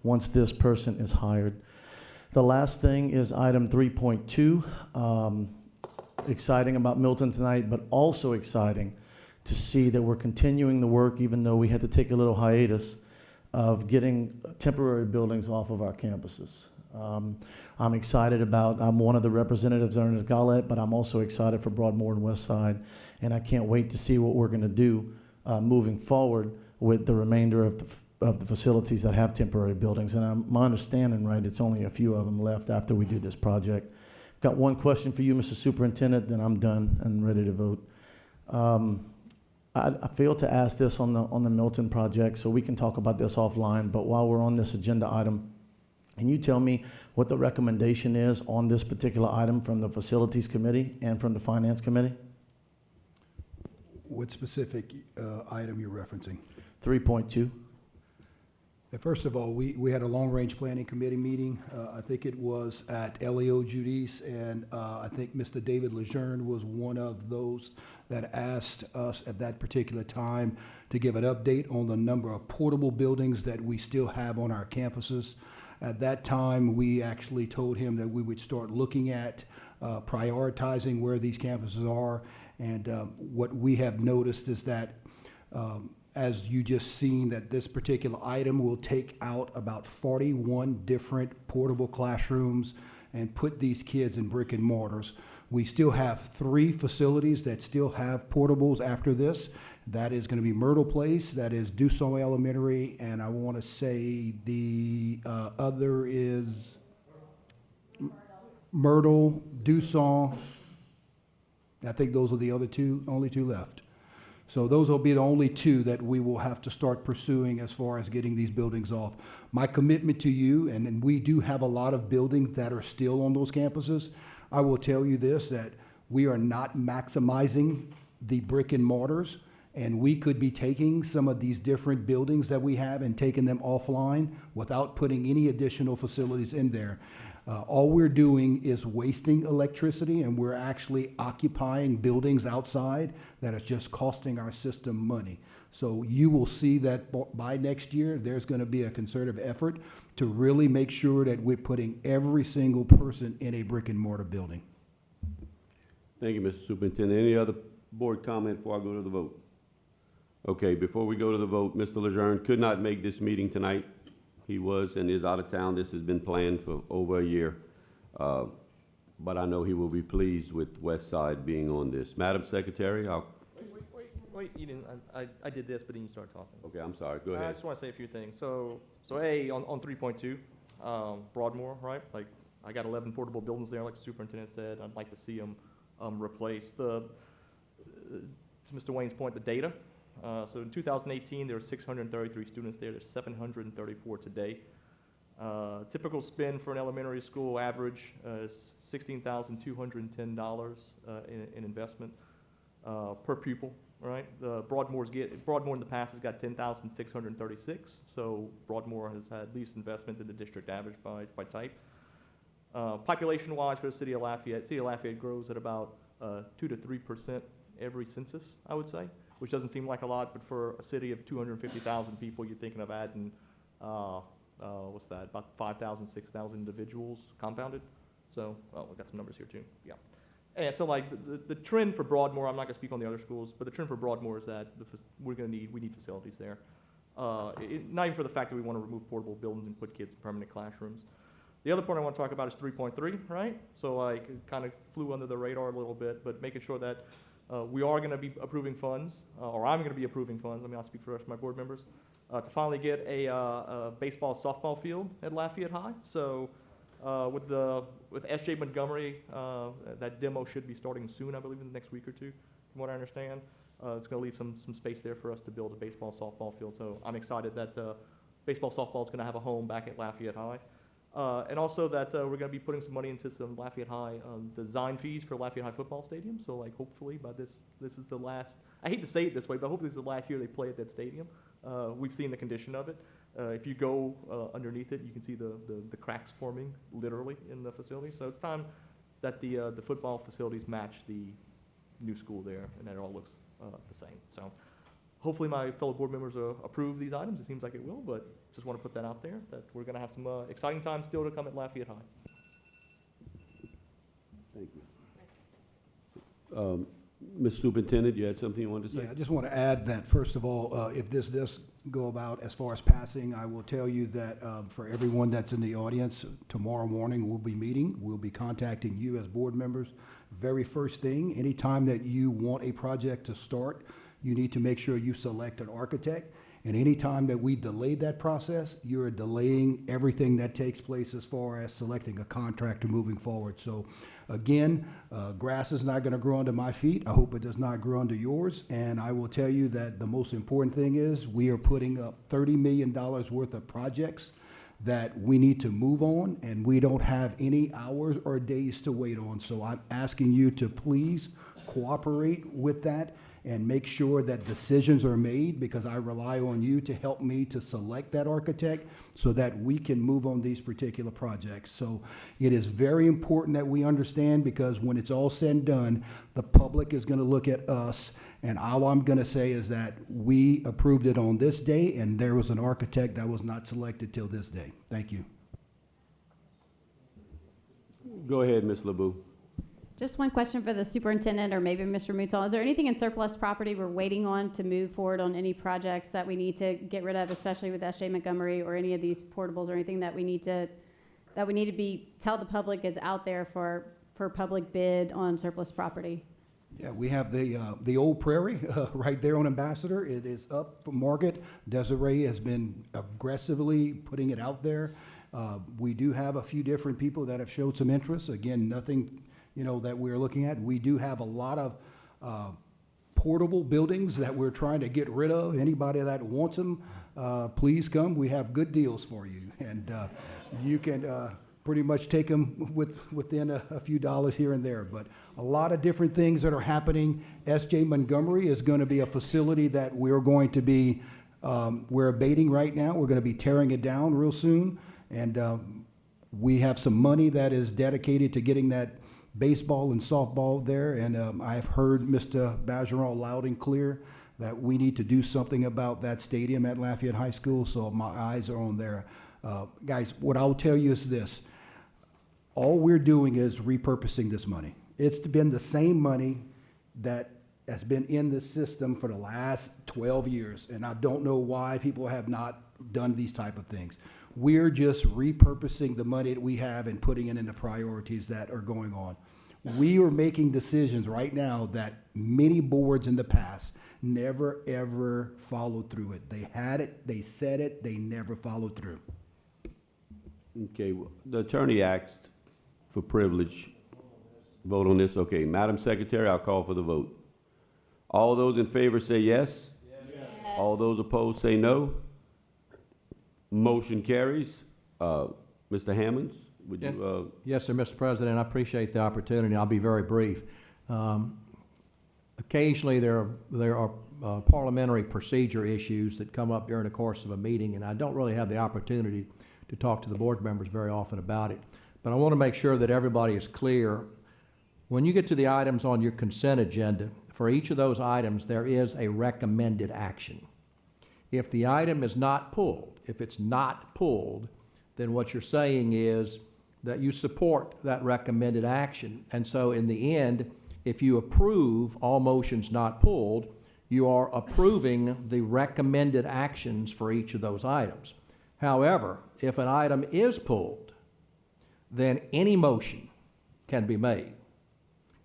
once this person is hired. The last thing is item 3.2. Exciting about Milton tonight, but also exciting to see that we're continuing the work, even though we had to take a little hiatus, of getting temporary buildings off of our campuses. I'm excited about, I'm one of the representatives on this gallette, but I'm also excited for Broadmoor and Westside, and I can't wait to see what we're gonna do moving forward with the remainder of the facilities that have temporary buildings. And my understanding, right, it's only a few of them left after we do this project. Got one question for you, Mr. Superintendent, then I'm done and ready to vote. I failed to ask this on the Milton project, so we can talk about this offline, but while we're on this agenda item, can you tell me what the recommendation is on this particular item from the Facilities Committee and from the Finance Committee? What specific item you're referencing? 3.2. First of all, we had a long-range planning committee meeting. I think it was at LEO Judy's, and I think Mr. David Lejeune was one of those that asked us at that particular time to give an update on the number of portable buildings that we still have on our campuses. At that time, we actually told him that we would start looking at prioritizing where these campuses are. And what we have noticed is that as you just seen, that this particular item will take out about 41 different portable classrooms and put these kids in brick and mortars. We still have 3 facilities that still have portables after this. That is going to be Myrtle Place, that is Dusson Elementary, and I want to say the other is Myrtle, Dusson. I think those are the other only two left. So those will be the only 2 that we will have to start pursuing as far as getting these buildings off. My commitment to you, and we do have a lot of buildings that are still on those campuses, I will tell you this, that we are not maximizing the brick and mortars, and we could be taking some of these different buildings that we have and taking them offline without putting any additional facilities in there. All we're doing is wasting electricity, and we're actually occupying buildings outside that is just costing our system money. So you will see that by next year, there's going to be a concerted effort to really make sure that we're putting every single person in a brick and mortar building. Thank you, Mr. Superintendent. Any other board comment before I go to the vote? Okay, before we go to the vote, Mr. Lejeune could not make this meeting tonight. He was and is out of town. This has been planned for over a year. But I know he will be pleased with West Side being on this. Madam Secretary, Wait, you didn't, I did this, but then you started talking. Okay, I'm sorry, go ahead. I just want to say a few things. So A, on 3.2, Broadmoor, right? Like, I got 11 portable buildings there, like the superintendent said. I'd like to see them replaced. To Mr. Wayne's point, the data. So in 2018, there were 633 students there. There's 734 today. Typical spend for an elementary school average is $16,210 in investment per pupil, right? Broadmoor in the past has got 10,636. So Broadmoor has had least investment in the district average by type. Population-wise for the city of Lafayette grows at about 2 to 3% every census, I would say, which doesn't seem like a lot, but for a city of 250,000 people, you're thinking of adding, what's that, about 5,000, 6,000 individuals compounded. So, well, we got some numbers here too, yeah. And so like the trend for Broadmoor, I'm not gonna speak on the other schools, but the trend for Broadmoor is that we need facilities there. Not even for the fact that we wanna remove portable buildings and put kids in permanent classrooms. The other point I want to talk about is 3.3, right? So like it kind of flew under the radar a little bit, but making sure that we are going to be approving funds, or I'm going to be approving funds, I mean, I'll speak for the rest of my board members, to finally get a baseball softball field at Lafayette High. So with S.J. Montgomery, that demo should be starting soon, I believe in the next week or two, from what I understand. It's going to leave some space there for us to build a baseball softball field. So I'm excited that baseball softball is going to have a home back at Lafayette High. And also that we're going to be putting some money into some Lafayette High design fees for Lafayette High football stadium. So like hopefully by this is the last, I hate to say it this way, but hopefully this is the last year they play at that stadium. We've seen the condition of it. If you go underneath it, you can see the cracks forming literally in the facility. So it's time that the football facilities match the new school there and that it all looks the same. So hopefully my fellow board members approve these items. It seems like it will, but just want to put that out there, that we're going to have some exciting times still to come at Lafayette High. Thank you. Ms. Superintendent, you had something you wanted to say? Yeah, I just want to add that, first of all, if this does go about as far as passing, I will tell you that for everyone that's in the audience, tomorrow morning we'll be meeting. We'll be contacting you as board members. Very first thing, anytime that you want a project to start, you need to make sure you select an architect. And any time that we delay that process, you're delaying everything that takes place as far as selecting a contractor moving forward. So Again, grass is not gonna grow under my feet. I hope it does not grow under yours. And I will tell you that the most important thing is we are putting up $30 million worth of projects that we need to move on, and we don't have any hours or days to wait on. So I'm asking you to please cooperate with that and make sure that decisions are made, because I rely on you to help me to select that architect so that we can move on these particular projects. So it is very important that we understand, because when it's all said and done, the public is gonna look at us, and all I'm gonna say is that we approved it on this day, and there was an architect that was not selected till this day. Thank you. Go ahead, Ms. LeBeau. Just one question for the superintendent, or maybe Mr. Mouton. Is there anything in surplus property we're waiting on to move forward on any projects that we need to get rid of, especially with S.J. Montgomery or any of these portables, or anything that we need to tell the public is out there for public bid on surplus property? Yeah, we have the old Prairie right there on Ambassador. It is up for market. Desiree has been aggressively putting it out there. We do have a few different people that have showed some interest. Again, nothing, that we're looking at. We do have a lot of portable buildings that we're trying to get rid of. Anybody that wants them, please come. We have good deals for you, and you can pretty much take them within a few dollars here and there. But a lot of different things that are happening. S.J. Montgomery is going to be a facility that we're going to be we're abating right now. We're going to be tearing it down real soon, and we have some money that is dedicated to getting that baseball and softball there, and I've heard Mr. Bergeron loud and clear that we need to do something about that stadium at Lafayette High School, so my eyes are on there. Guys, what I'll tell you is this. All we're doing is repurposing this money. It's been the same money that has been in the system for the last 12 years, and I don't know why people have not done these type of things. We're just repurposing the money that we have and putting it into priorities that are going on. We are making decisions right now that many boards in the past never, ever followed through it. They had it, they said it, they never followed through. Okay, the attorney asked for privilege. Vote on this. Okay, Madam Secretary, I'll call for the vote. All those in favor say yes. Yes. All those opposed say no. Motion carries. Mr. Hammonds, would you? Yes, sir, Mr. President. I appreciate the opportunity. I'll be very brief. Occasionally, there are parliamentary procedure issues that come up during the course of a meeting, and I don't really have the opportunity to talk to the board members very often about it. But I want to make sure that everybody is clear. When you get to the items on your consent agenda, for each of those items, there is a recommended action. If the item is not pulled, if it's not pulled, then what you're saying is that you support that recommended action. And so in the end, if you approve all motions not pulled, you are approving the recommended actions for each of those items. However, if an item is pulled, then any motion can be made.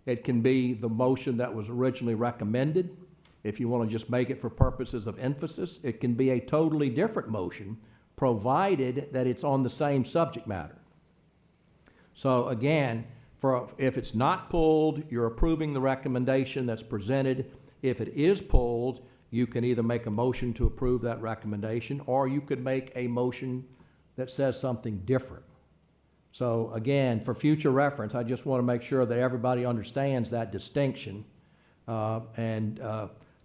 It can be the motion that was originally recommended. If you want to just make it for purposes of emphasis, it can be a totally different motion, provided that it's on the same subject matter. So again, if it's not pulled, you're approving the recommendation that's presented. If it is pulled, you can either make a motion to approve that recommendation, or you could make a motion that says something different. So again, for future reference, I just want to make sure that everybody understands that distinction, and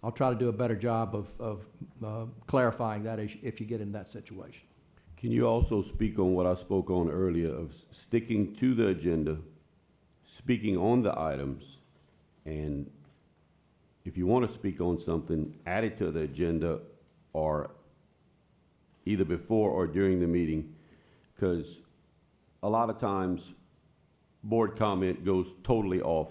I'll try to do a better job of clarifying that if you get in that situation. Can you also speak on what I spoke on earlier of sticking to the agenda, speaking on the items, and if you want to speak on something, add it to the agenda or either before or during the meeting, because a lot of times board comment goes totally off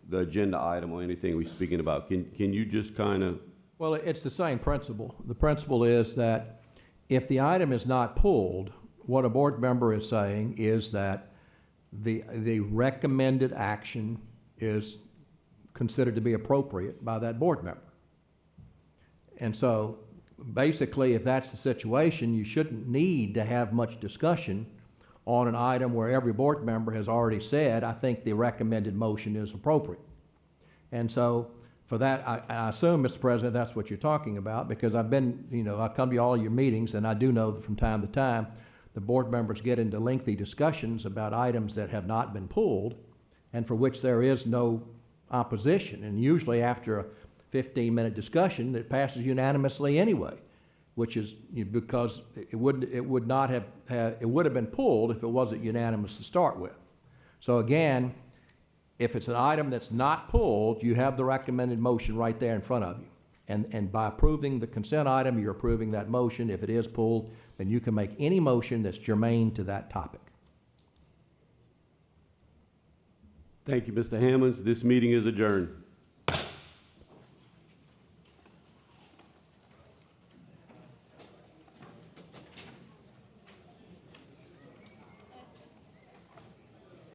the agenda item or anything we're speaking about. Can you just kind of? Well, it's the same principle. The principle is that if the item is not pulled, what a board member is saying is that the recommended action is considered to be appropriate by that board member. And so basically, if that's the situation, you shouldn't need to have much discussion on an item where every board member has already said, I think the recommended motion is appropriate. And so for that, I assume, Mr. President, that's what you're talking about, because I've been, I come to all your meetings, and I do know that from time to time, the board members get into lengthy discussions about items that have not been pulled and for which there is no opposition. And usually after a 15-minute discussion, it passes unanimously anyway, which is because it would have been pulled if it wasn't unanimous to start with. So again, if it's an item that's not pulled, you have the recommended motion right there in front of you. And by approving the consent item, you're approving that motion. If it is pulled, then you can make any motion that's germane to that topic. Thank you, Mr. Hammonds. This meeting is adjourned.